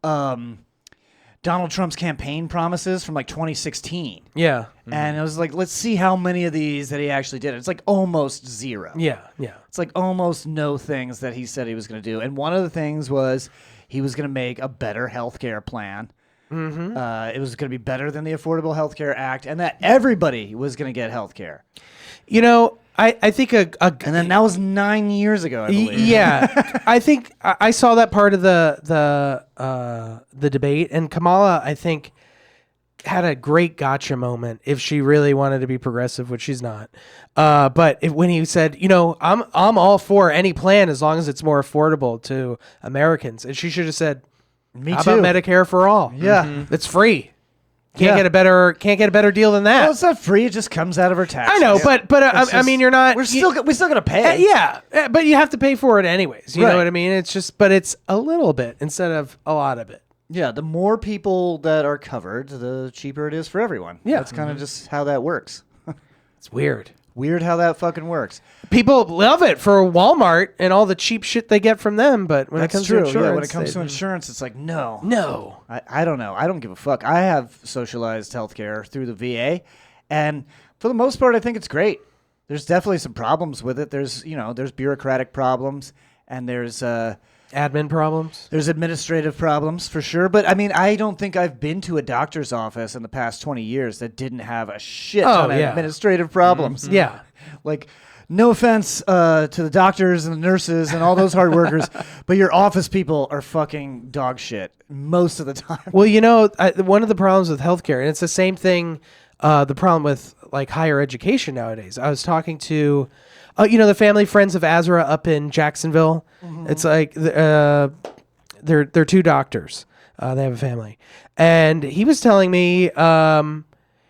Donald Trump's campaign promises from like 2016. Yeah. And I was like, let's see how many of these that he actually did. It's like almost zero. Yeah. Yeah. It's like almost no things that he said he was going to do. And one of the things was he was going to make a better healthcare plan. It was going to be better than the Affordable Health Care Act, and that everybody was going to get health care. I think And then that was 9 years ago, I believe. Yeah, I think I saw that part of the debate, and Kamala, I think, had a great gotcha moment if she really wanted to be progressive, which she's not. But when he said, I'm all for any plan as long as it's more affordable to Americans, and she should have said, Me how too. about Medicare for all? Yeah. It's free. Can't Yeah. get a better deal than that. Well, it's not free. It just comes out of her taxes. I know, but I mean, you're not. We're still gonna pay. But you have to pay for it anyways. You Right. know what I mean? It's just, but it's a little bit instead of a lot of it. Yeah. The more people that are covered, the cheaper it is for everyone. Yeah. That's kind of just how that works. It's weird. Weird how that fucking works. People love it for Walmart and all the cheap shit they get from them, but when it comes to insurance, when it comes to insurance, it's like no. no. I don't know. I don't give a fuck. I have socialized healthcare through the VA, and for the most part, I think it's great. There's definitely some problems with it. There's bureaucratic problems, and there's Admin problems. There's administrative problems for sure, but I mean, I don't think I've been to a doctor's office in the past 20 years that didn't have a shit ton of administrative problems. Yeah. Like, no offense to the doctors and the nurses and all those hard workers, but your office people are fucking dog shit most of the time. Well, one of the problems with healthcare, and it's the same thing, the problem with like higher education nowadays. I was talking to, the family friends of Azra up in Jacksonville. It's like they're two doctors. They have a family, and he was telling me,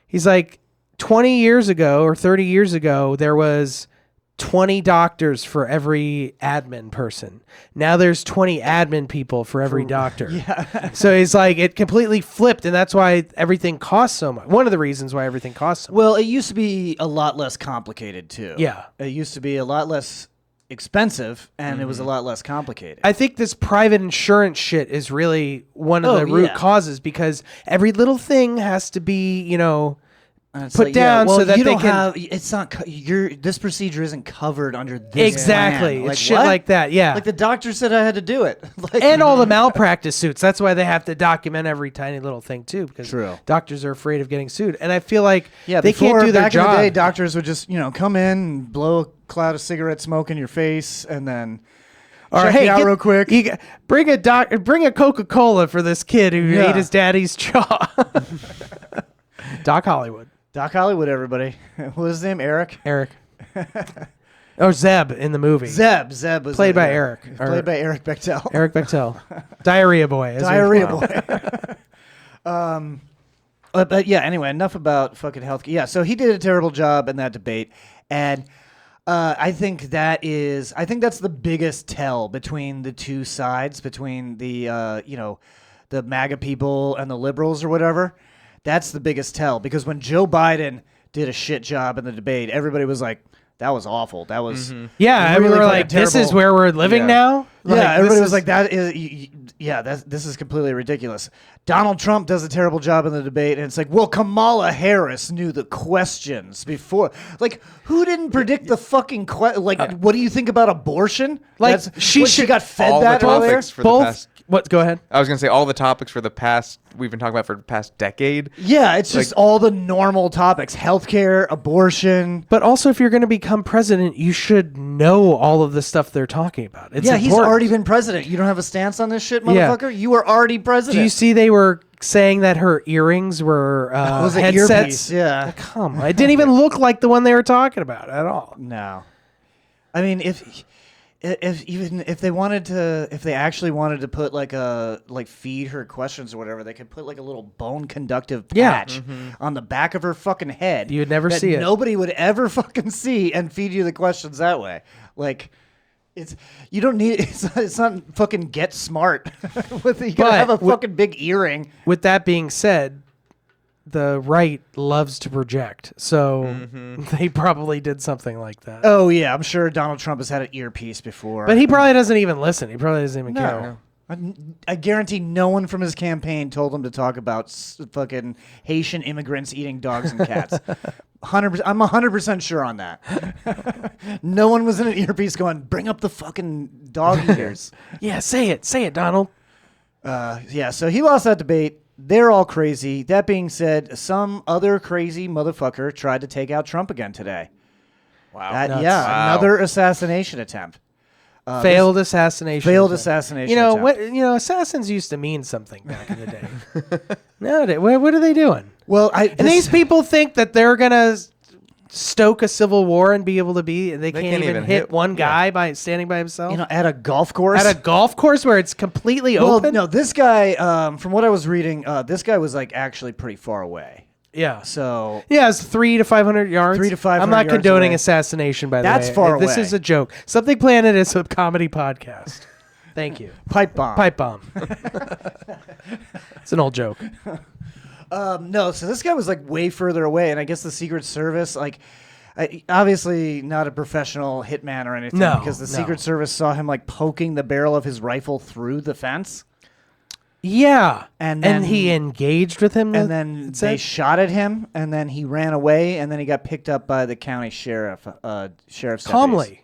he's like 20 years ago or 30 years ago there was 20 doctors for every admin person. Now there's 20 admin people for every doctor. Yeah. So it's like it completely flipped, and that's why everything costs so much. One of the reasons why everything costs so much. Well, it used to be a lot less complicated too. Yeah. It used to be a lot less expensive, and it was a lot less complicated. I think this private insurance shit is really one of the root causes, because every little thing has to be, And it's put down well, so that you they don't can have. It's not. This procedure isn't covered under this. exactly plan. it's shit what? like that. Yeah, Like the doctor said I had to do it. Like, and all the malpractice suits. That's why they have to document every tiny little thing too, because True. doctors are afraid of getting sued. And I feel like yeah, they before, can't do their back job. in the day, doctors would just come in and blow a cloud of cigarette smoke in your face, and then or check hey, you out real quick. Bring a Coca-Cola for this kid who ate his daddy's jaw. Doc Hollywood. Doc Hollywood, everybody. What was his name? Eric. Or Zeb in the movie. Zeb was Played by yeah. Eric. He was played by Eric Bechtel. Eric Bechtel. Diarrhea Boy. as we Diarrhea call him. boy. But yeah, anyway, enough about fucking health. Yeah, so he did a terrible job in that debate, and I think that's the biggest tell between the two sides, between the the MAGA people and the liberals or whatever. That's the biggest tell, because when Joe Biden did a shit job in the debate, everybody was like, "That was awful. That was Yeah, really we were fucking like, this is terrible." where we're living Yeah. now? Like, Yeah, everybody this was is- like, "That is, this is completely ridiculous." Donald Trump does a terrible job in the debate, and it's like, well, Kamala Harris knew the questions before. Like, who didn't predict the fucking what do you think about abortion? Like, she got fed all the that earlier. topics for the both. past. What? Go ahead. I was gonna say all the topics for the past we've been talking about for the past decade. Yeah, it's just all the normal topics: healthcare, abortion. But also, if you're going to become president, you should know all of the stuff they're talking about. It's Yeah, he's important. already been president. You don't have a stance on this shit, Yeah. motherfucker? You were already president. Do you see they were saying that her earrings were was an headsets? earpiece, yeah. Come on. It didn't even look like the one they were talking about at all. No, I mean if they actually wanted to put feed her questions or whatever, they could put like a little bone conductive Yeah. patch on the back of her fucking head. You'd never that see it. Nobody would ever fucking see and feed you the questions that way. Like, you don't need it's not fucking Get Smart. You gotta have a fucking big earring. With that being said, the right loves to project. So they probably did something like that. Oh yeah, I'm sure Donald Trump has had an earpiece before. But he probably doesn't even listen. He probably doesn't even care. I guarantee no one from his campaign told him to talk about fucking Haitian immigrants eating dogs and cats. 100%, I'm 100% sure on that. No one was in an earpiece going, "Bring up the fucking dog eaters." Yeah, say it, Donald. Yeah, so he lost that debate. They're all crazy. That being said, some other crazy motherfucker tried to take out Trump again today. Wow. Nuts. Yeah, Wow. another assassination attempt. Failed assassination. Failed attempt. assassination You know attempt. what? Assassins used to mean something back in the day. No, what are they doing? Well, And these people think that they're gonna stoke a civil war and be able to be. They can't even hit one guy by standing by himself. at a golf course. At a golf course where it's completely Well, open. no, this guy, from what I was reading, this guy was like actually pretty far away. Yeah. So Yeah, it's 300 to 500 yards. 300 to 500 I'm not yards condoning away. assassination, by the way. That's far This away. is a joke. Something Planet is a comedy podcast. Thank you. pipe bomb. Pipe bomb. It's an old joke. No, so this guy was like way further away, and I guess the Secret Service, obviously not a professional hitman or anything, No, because the no. Secret Service saw him like poking the barrel of his rifle through the fence, Yeah. And then- he engaged with him. and then it said? they shot at him, and then he ran away, and then he got picked up by the county sheriff's deputies.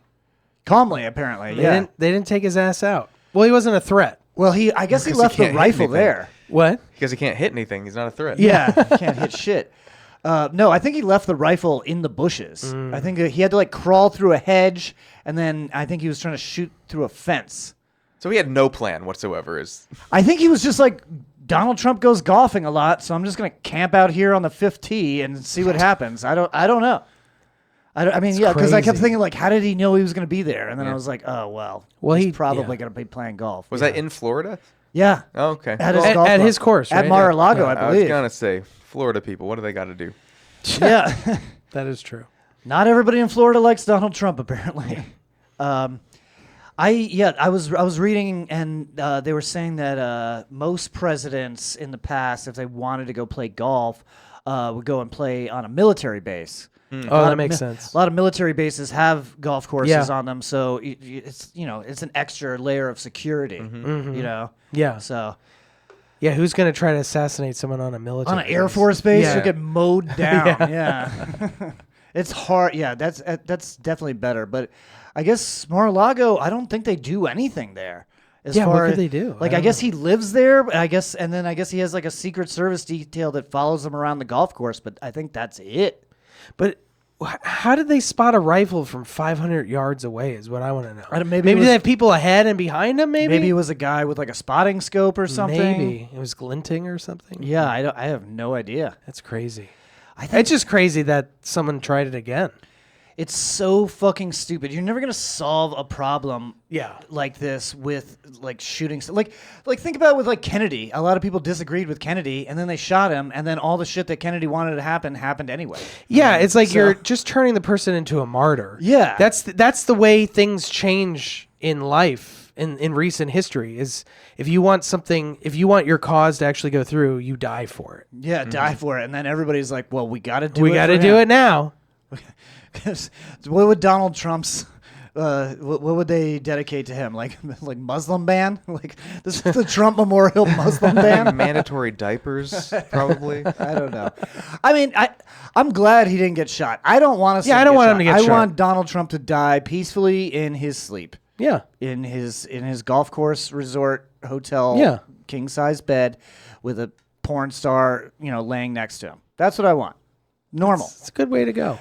Calmly, apparently. Yeah. They didn't take his ass out. Well, he wasn't a threat. Well, I guess he Because he left the can't hit rifle anything. there. What? Because he can't hit anything. He's not a threat. Yeah, he can't hit shit. No, I think he left the rifle in the bushes. I think he had to like crawl through a hedge, and then I think he was trying to shoot through a fence. So he had no plan whatsoever. I think he was just like, Donald Trump goes golfing a lot, so I'm just gonna camp out here on the 5th tee and see what happens. I don't know. I mean, yeah, because I kept crazy. thinking like, how did he know he was gonna be there? And then I was like, oh well, He's he's probably gonna be playing golf. Was that in Florida? Yeah. Oh, okay. At his At- golf at club. his course, at right? Mar-a-Lago, Yeah. I I was believe. gonna say Florida people. What do they got to do? Yeah. That is true. Not everybody in Florida likes Donald Trump, apparently. I was reading, and they were saying that most presidents in the past, if they wanted to go play golf, would go and play on a military base. Oh, that makes sense. A lot of military bases have golf courses Yeah. on them, so it's it's an extra layer of security. You know. Yeah. So Yeah, who's going to try to assassinate someone on a military On an Air base? Force base, Yeah. you'll get mowed down. Yeah. It's hard. Yeah, that's definitely better. But I guess Mar-a-Lago, I don't think they do anything there. As Yeah, what far could as- they do? Like, I I don't guess know. he lives there, but I guess he has like a Secret Service detail that follows him around the golf course, but I think that's it. But how did they spot a rifle from 500 yards away is what I want to know. I don't- maybe it maybe was- they have people ahead and behind them, maybe? Maybe it was a guy with like a spotting scope or something. Maybe. It was glinting or something. Yeah, I have no idea. That's crazy. I think It's just crazy that someone tried it again. it's so fucking stupid. You're never gonna solve a problem Yeah. like this with like shooting. Like think about it with like Kennedy. A lot of people disagreed with Kennedy, and then they shot him, and then all the shit that Kennedy wanted to happen happened anyway. Yeah, it's like So- you're just turning the person into a martyr. Yeah. That's the way things change in life in recent history is if you want your cause to actually go through, you die for it. Yeah, die for it, and then everybody's like, "Well, we got to do. We got to do it now. What would Donald Trump's? What would they dedicate to him? Like Muslim ban? Like this is the Trump Memorial Muslim ban? Mandatory diapers, probably. I don't know. I mean, I'm glad he didn't get shot. I don't want to. Yeah, I don't want him to get I shot. want Donald Trump to die peacefully in his sleep, Yeah. in his golf course resort hotel, Yeah. king size bed, with a porn star, laying next to him. That's what I want. Normal, It's a good way to go.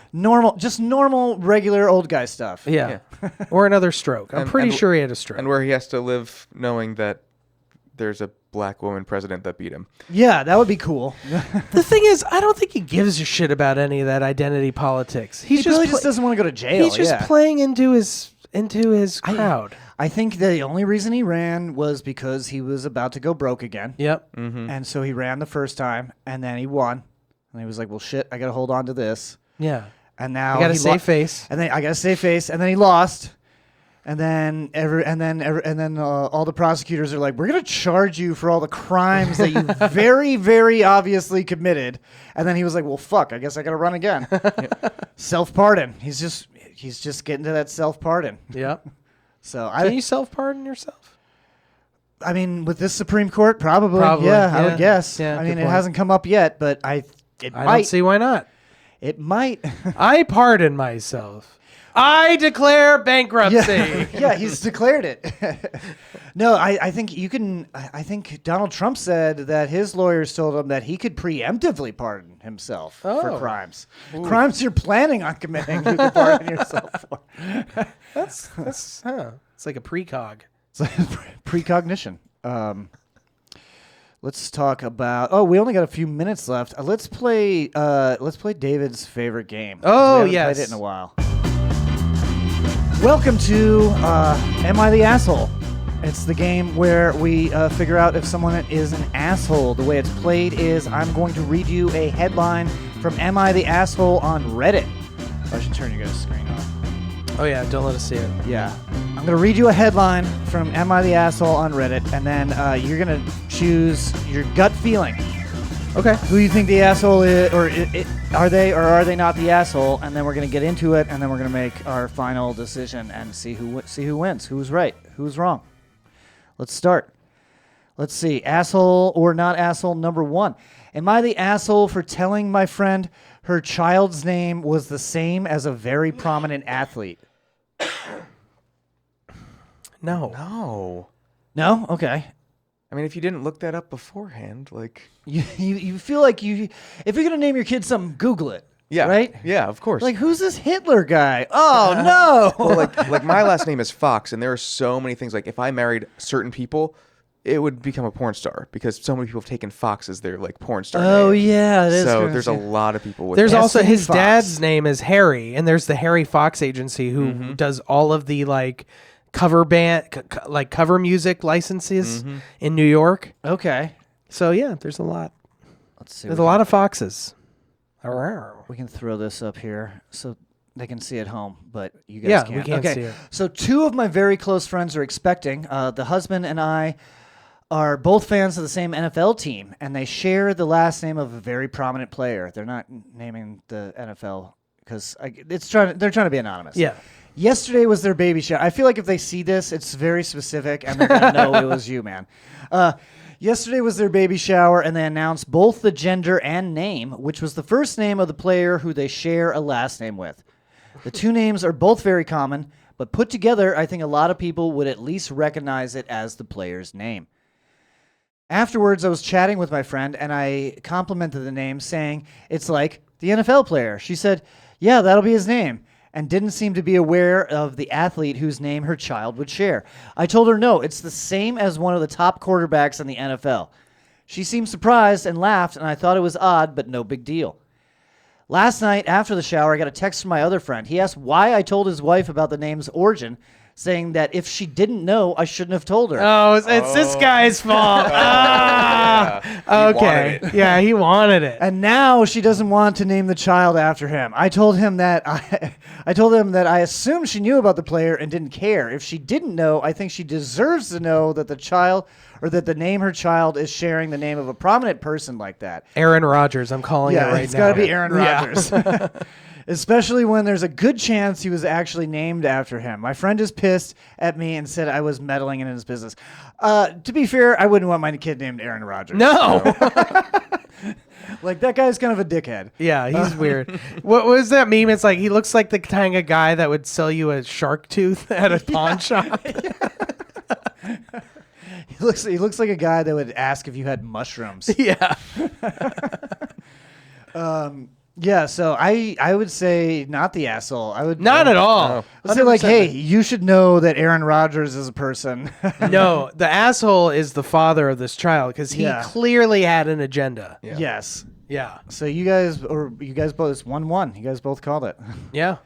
just normal, regular old guy stuff. Yeah. Or another stroke. I'm And- pretty and- sure he had a stroke. And where he has to live knowing that there's a black woman president that beat him. Yeah, that would be cool. The thing is, I don't think he gives a shit about any of that identity politics. He's He just really pla- just doesn't want to go to jail. He's just yeah. playing into his crowd. I think the only reason he ran was because he was about to go broke again. Yep. And so he ran the first time, and then he won. And he was like, well, shit, I got to hold on to this. Yeah. And now I got to he save face. And then I got to save face. And then he lost. And then all the prosecutors are like, we're going to charge you for all the crimes that you very, very obviously committed. And then he was like, well, fuck, I guess I got to run again. Self-pardon. He's just getting to that self-pardon. Yep. So Can you self-pardon yourself? I mean, with this Supreme Court, probably. Probably, Yeah, I yeah. would guess. Yeah, I good mean, it point. hasn't come up yet, but it I might. don't see why not. It might. I pardon myself. I declare bankruptcy. Yeah, he's declared it. No, I think you can. I think Donald Trump said that his lawyers told him that he could preemptively pardon himself for Oh. crimes. Crimes you're planning on committing, you can pardon yourself for. That's It's like a precog. It's like precognition. Let's talk about. Oh, we only got a few minutes left. Let's play David's favorite game. 'cause Oh, we haven't yes. played it in a while. Welcome to Am I the Asshole? It's the game where we figure out if someone is an asshole. The way it's played is I'm going to read you a headline from Am I the Asshole on Reddit. I should turn your guys' screen on. Oh yeah, don't let us see it. Yeah. I'm going to read you a headline from Am I the Asshole on Reddit, and then you're going to choose your gut feeling. Okay. Who you think the asshole is, or are they or are they not the asshole? And then we're going to get into it, and then we're going to make our final decision and see who wins, who's right, who's wrong. Let's start. Let's see. Asshole or not asshole number 1. Am I the asshole for telling my friend her child's name was the same as a very prominent athlete? No. No. No? Okay. I mean, if you didn't look that up beforehand, like... You feel like if you're going to name your kid something, Google it. Yeah. Right? Yeah, of course. Like, who's this Hitler guy? Oh, no. Well, like my last name is Fox, and there are so many things. Like, if I married certain people, it would become a porn star because so many people have taken Fox as their like porn star. Oh, name. yeah. That is So gonna there's a see- lot of people with. There's that. also Destiny his Fox. dad's name is Harry, and there's the Harry Fox agency who does all of the like cover cover music licenses in New York. Okay. So yeah, there's a lot. Let's see. There's a lot of foxes. Arr. We can throw this up here so they can see at home, but you guys Yeah, can't. we can't okay. see it. So 2 of my very close friends are expecting. The husband and I are both fans of the same NFL team, and they share the last name of a very prominent player. They're not naming the NFL because they're trying to be anonymous. Yeah. Yesterday was their baby shower. I feel like if they see this, it's very specific, and they're gonna know it was you, man. Yesterday was their baby shower, and they announced both the gender and name, which was the first name of the player who they share a last name with. The two names are both very common, but put together, I think a lot of people would at least recognize it as the player's name. Afterwards, I was chatting with my friend, and I complimented the name, saying, it's like the NFL player. She said, yeah, that'll be his name, and didn't seem to be aware of the athlete whose name her child would share. I told her, no, it's the same as one of the top quarterbacks in the NFL. She seemed surprised and laughed, and I thought it was odd, but no big deal. Last night, after the shower, I got a text from my other friend. He asked why I told his wife about the name's origin, saying that if she didn't know, I shouldn't have told her. Oh, it's this guy's fault. Yeah. He Okay. wanted it. Yeah, he wanted it. And now she doesn't want to name the child after him. I told him that I assumed she knew about the player and didn't care. If she didn't know, I think she deserves to know that the child or that the name her child is sharing the name of a prominent person like that. Aaron Rodgers, I'm calling it right now. It's got to be Aaron Yeah. Rodgers. Especially when there's a good chance he was actually named after him. My friend is pissed at me and said I was meddling in his business. To be fair, I wouldn't want my kid named Aaron Rodgers. No. Like, that guy's kind of a dickhead. Yeah, he's weird. What was that meme? It's like he looks like the kind of guy that would sell you a shark tooth at a pawn shop. He looks like a guy that would ask if you had mushrooms. Yeah. Yeah, so I would say not the asshole. I would Not at all. I'd say like, 100% hey, you should know that Aaron Rodgers is a person. No, the asshole is the father of this child because he Yeah. clearly had an agenda. Yeah. Yes. Yeah. So you guys both, it's 1-1. You guys both called it. Yeah.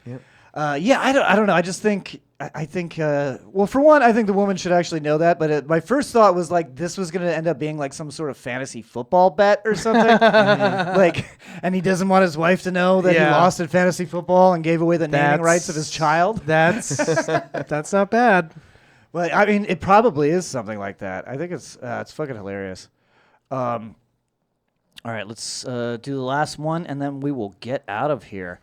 Yeah, I don't know. I just think I think well, for one, I think the woman should actually know that. But my first thought was like this was going to end up being like some sort of fantasy football bet or something. Like, and he doesn't want his wife to know that he Yeah. lost at fantasy football and gave away the naming That's- rights of his child. That's not bad. But I mean, it probably is something like that. I think it's fucking hilarious. All right, let's do the last one, and then we will get out of here.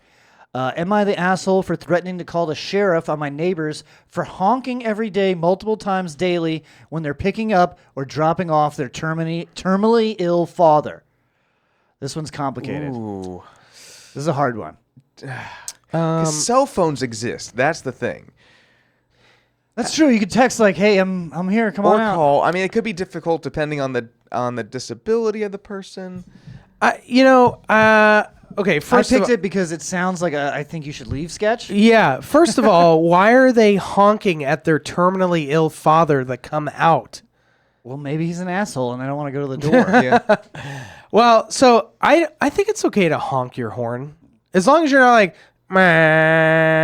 Am I the asshole for threatening to call the sheriff on my neighbors for honking every day, multiple times daily, when they're picking up or dropping off their terminally ill father? This one's complicated. Ooh. This is a hard one. 'Cause cell phones exist. That's the thing. That's true. You could text like, "Hey, I'm here. Come Or on out." call. I mean, it could be difficult depending on the disability of the person. Okay, I first of picked all, it because it sounds like a I think you should leave sketch. yeah, first of all, why are they honking at their terminally ill father that come out? Well, maybe he's an asshole and I don't want to go to the door. Yeah. Well, so I think it's okay to honk your horn as long as you're not like,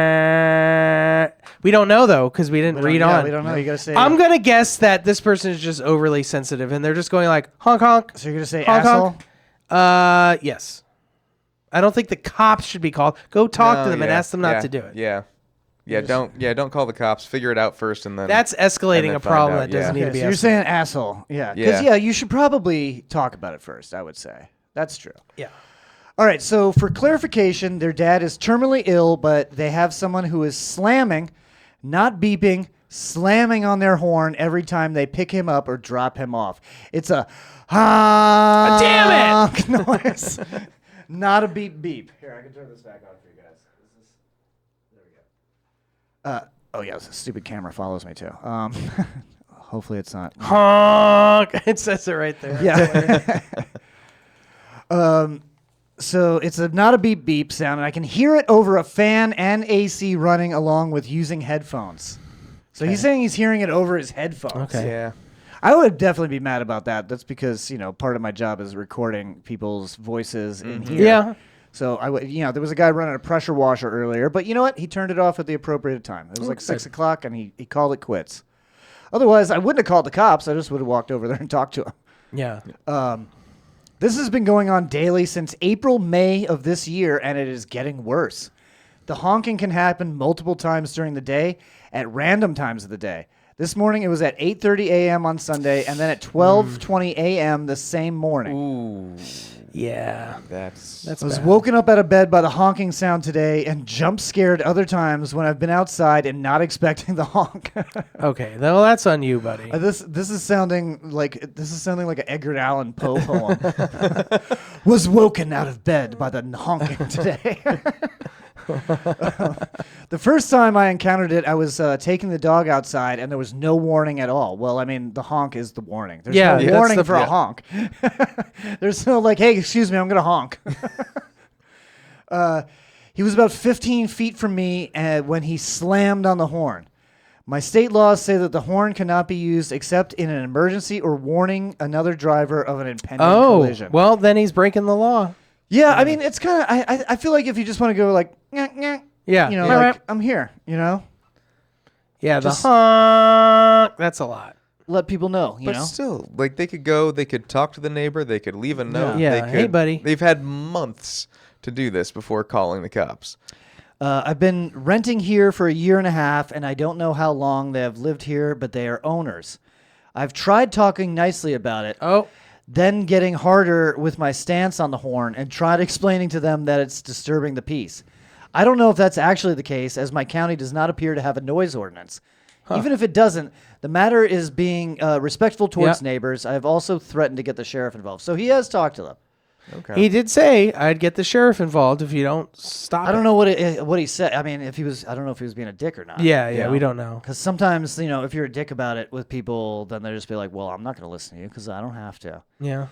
"Meh." We don't know though because we didn't read on. We don't know. You gotta say. I'm gonna guess that this person is just overly sensitive and they're just going like honk honk. So you're gonna say Honk, asshole? honk. Yes. I don't think the cops should be called. Go talk to No, them and yeah, ask them not yeah, to do it. Yeah. Don't call the cops. Figure it out first and then That's escalating then a find problem out, that doesn't yeah. need to Okay, be so you're escalated. saying asshole. Yeah. Because Yeah. you should probably talk about it first. I would say that's true. Yeah. All right. So for clarification, their dad is terminally ill, but they have someone who is slamming, not beeping, slamming on their horn every time they pick him up or drop him off. It's a honk Damn noise, not a beep beep. Here, I can turn this back on for you guys. There we go. Oh yeah, this stupid camera follows me too. Hopefully it's not. Honk. It says it right there. Yeah. So it's not a beep beep sound, and I can hear it over a fan and AC running along with using headphones. So he's saying he's hearing it over his headphones. Okay. Yeah. I would definitely be mad about that. That's because, part of my job is recording people's voices in here. Yeah. So I would, there was a guy running a pressure washer earlier, but you know what? He turned it off at the appropriate time. It was like 6 o'clock, and he called it quits. Otherwise, I wouldn't have called the cops. I just would have walked over there and talked to him. Yeah. This has been going on daily since April, May of this year, and it is getting worse. The honking can happen multiple times during the day at random times of the day. This morning, it was at 8:30 a.m. on Sunday, and then at 12:20 a.m. the same morning. Ooh. Yeah. That's I was bad. woken up out of bed by the honking sound today and jump scared other times when I've been outside and not expecting the honk. Okay, well, that's on you, buddy. This is sounding like an Edgar Allan Poe poem. Was woken out of bed by the honking today. The first time I encountered it, I was taking the dog outside, and there was no warning at all. Well, I mean, the honk is the warning. There's Yeah, no that's warning the- for a honk. There's no like, hey, excuse me, I'm gonna honk. He was about 15 feet from me when he slammed on the horn. My state laws say that the horn cannot be used except in an emergency or warning another driver of an impending collision. Well, then he's breaking the law. Yeah, I mean, it's kind of. I feel like if you just want to go like, nyeh, nyeh, Yeah. you know, Meow, like meow. I'm here, you know, Yeah, just- the honk. That's a lot. let people know, you But know. still, like they could talk to the neighbor, they could leave a note. Yeah, they hey, could, buddy. They've had months to do this before calling the cops. I've been renting here for 1.5 years, and I don't know how long they have lived here, but they are owners. I've tried talking nicely about it, Oh, then getting harder with my stance on the horn and tried explaining to them that it's disturbing the peace. I don't know if that's actually the case, as my county does not appear to have a noise ordinance. Even if it doesn't, the matter is being respectful towards Yeah. neighbors. I have also threatened to get the sheriff involved. So he has talked to them. Okay. he did say I'd get the sheriff involved if you don't stop. I don't know what he said. I mean, I don't know if he was being a dick or not. Yeah, we don't know. Because sometimes, you know, if you're a dick about it with people, then they just be like, well, I'm not going to listen to you because I don't have to. Yeah.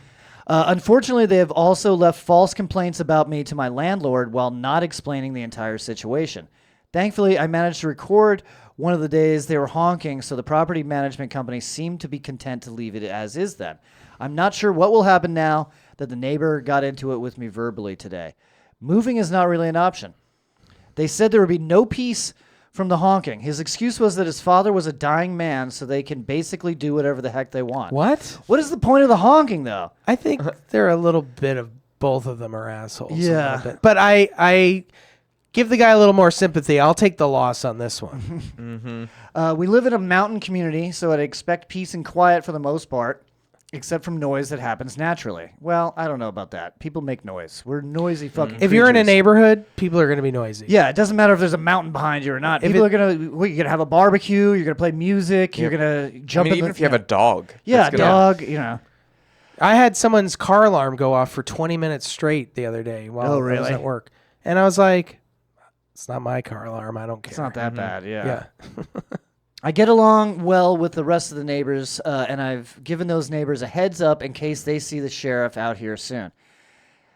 Unfortunately, they have also left false complaints about me to my landlord while not explaining the entire situation. Thankfully, I managed to record one of the days they were honking, so the property management company seemed to be content to leave it as is then. I'm not sure what will happen now that the neighbor got into it with me verbally today. Moving is not really an option. They said there would be no peace from the honking. His excuse was that his father was a dying man, so they can basically do whatever the heck they want. What? What is the point of the honking, though? I think they're a little bit of both of them are assholes. a Yeah. little bit. But I give the guy a little more sympathy. I'll take the loss on this one. We live in a mountain community, so I'd expect peace and quiet for the most part, except from noise that happens naturally. Well, I don't know about that. People make noise. We're noisy fucking If you're in a creatures. neighborhood, people are going to be noisy. Yeah, it doesn't matter if there's a mountain behind you or not. If People it- are you're gonna have a barbecue. You're gonna play music. You're gonna I jump mean, in even the, if you have a dog. yeah, that's gonna- dog. You know, I had someone's car alarm go off for 20 minutes straight the other day while Oh, I was really? at work. And I was like, it's not my car alarm. I don't care. it's not that bad. Yeah. I get along well with the rest of the neighbors, and I've given those neighbors a heads up in case they see the sheriff out here soon.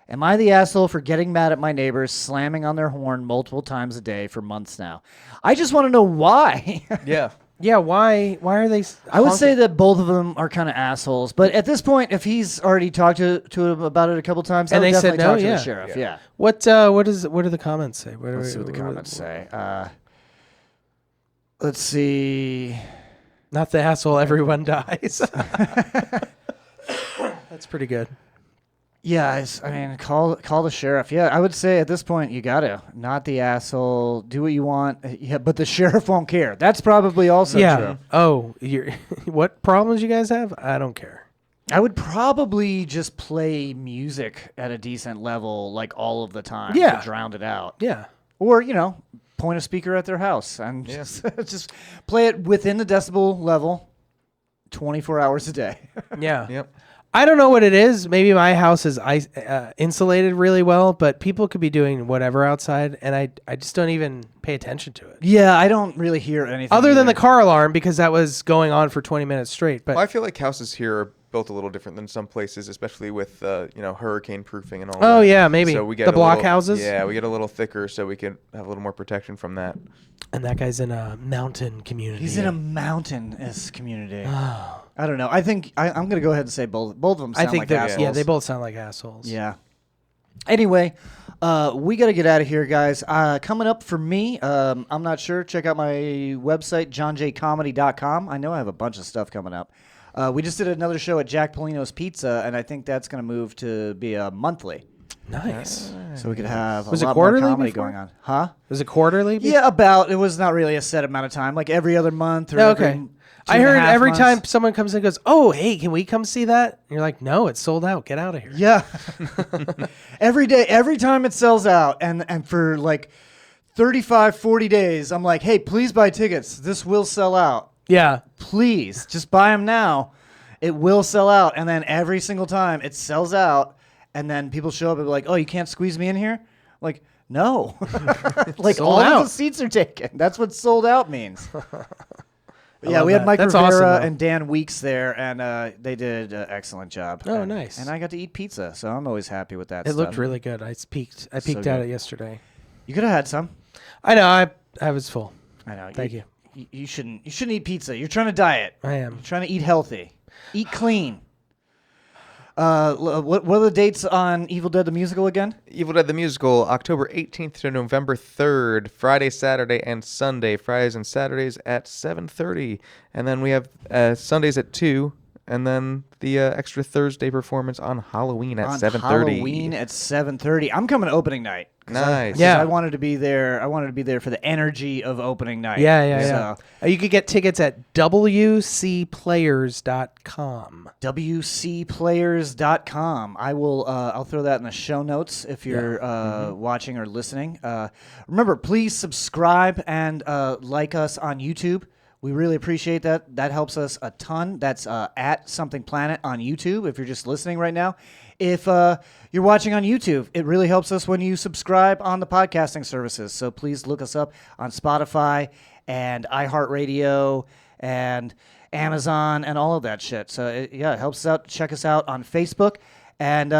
Am I the asshole for getting mad at my neighbors, slamming on their horn multiple times a day for months now? I just want to know why. Yeah. Yeah, why are they I would say that both of them are kind of assholes, but at this point, if he's already talked to him about it a couple times, I And would they said definitely no, talk to yeah. the sheriff. Yeah. What do the comments say? Let's see what the comments say. Let's see. Not the asshole everyone dies. That's pretty good. Yeah, I mean, call the sheriff. Yeah, I would say at this point you gotta not the asshole. Do what you want. Yeah, but the sheriff won't care. That's probably also yeah. true. Oh, what problems you guys have? I don't care. I would probably just play music at a decent level, like all of the time. Yeah. to drown it out. Yeah. Or point a speaker at their house and just play it within the decibel level, 24 hours a day. Yeah. Yep. I don't know what it is. Maybe my house is insulated really well, but people could be doing whatever outside, and I just don't even pay attention to it. Yeah, I don't really hear anything. Other than the either. car alarm, because that was going on for 20 minutes straight. But Well, I feel like houses here are built a little different than some places, especially with hurricane proofing and all that. Oh, yeah, maybe. So we get The a block little- houses? Yeah, we get a little thicker so we can have a little more protection from that. and that guy's in a mountain community. He's in a mountainous community. I don't know. I think I'm going to go ahead and say both of them sound I think like that assholes. yeah, they both sound like assholes. Yeah. Anyway, we got to get out of here, guys. Coming up for me, I'm not sure. Check out my website, johnjcomedy.com. I know I have a bunch of stuff coming up. We just did another show at Jack Polino's Pizza, and I think that's going to move to be a monthly. Nice. So we could have Was a it lot quarterly more comedy before? going on. Huh? Was it quarterly? Yeah, about. It was not really a set amount of time, like every other month or Okay. every I heard 2.5 every months. time someone comes in and goes, "Oh, hey, can we come see that?" And you're like, "No, it's sold out. Get out of here." Yeah. Every day, every time it sells out, and for like 35, 40 days, I'm like, hey, please buy tickets. This will sell out. Yeah. Please, just buy them now. It will sell out. And then every single time it sells out, and then people show up and be like, oh, you can't squeeze me in here? Like, no. Like, Sold all out. of the seats are taken. That's what sold out means. Yeah, love we had that. Mike That's Rivera awesome, though. and Dan Weeks there, and they did an excellent job. Oh, And- nice. And I got to eat pizza, so I'm always happy with that It stuff. looked really good. I peeked at good. it yesterday. You could have had some. I know. I was full. I know. Thank you. You shouldn't eat pizza. You're trying to diet. I am. You're trying to eat healthy. Eat clean. What are the dates on Evil Dead the Musical again? Evil Dead the Musical, October 18th to November 3rd, Friday, Saturday, and Sunday. Fridays and Saturdays at 7:30. And then we have Sundays at 2. And then the extra Thursday performance on Halloween at On 7:30. Halloween at 7:30. I'm coming opening night. 'Cause Nice. Yeah. I wanted to be there. I wanted to be there for the energy of opening night. Yeah. So, You could get tickets at wcplayers.com. WCPlayers.com. I will. I'll throw that in the show notes if you're watching or listening. Remember, please subscribe and like us on YouTube. We really appreciate that. That helps us a ton. That's at Something Planet on YouTube. If you're just listening right now, if you're watching on YouTube, it really helps us when you subscribe on the podcasting services. So please look us up on Spotify and iHeartRadio and Amazon and all of that shit. So it helps us out. Check us out on Facebook. And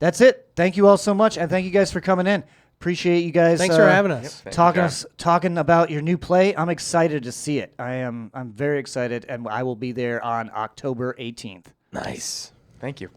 that's it. Thank you all so much. And thank you guys for coming in. Appreciate you guys. Thanks for having us. Thank you, John. Talking about your new play. I'm excited to see it. I'm very excited, and I will be there on October 18th. Nice. Thank you.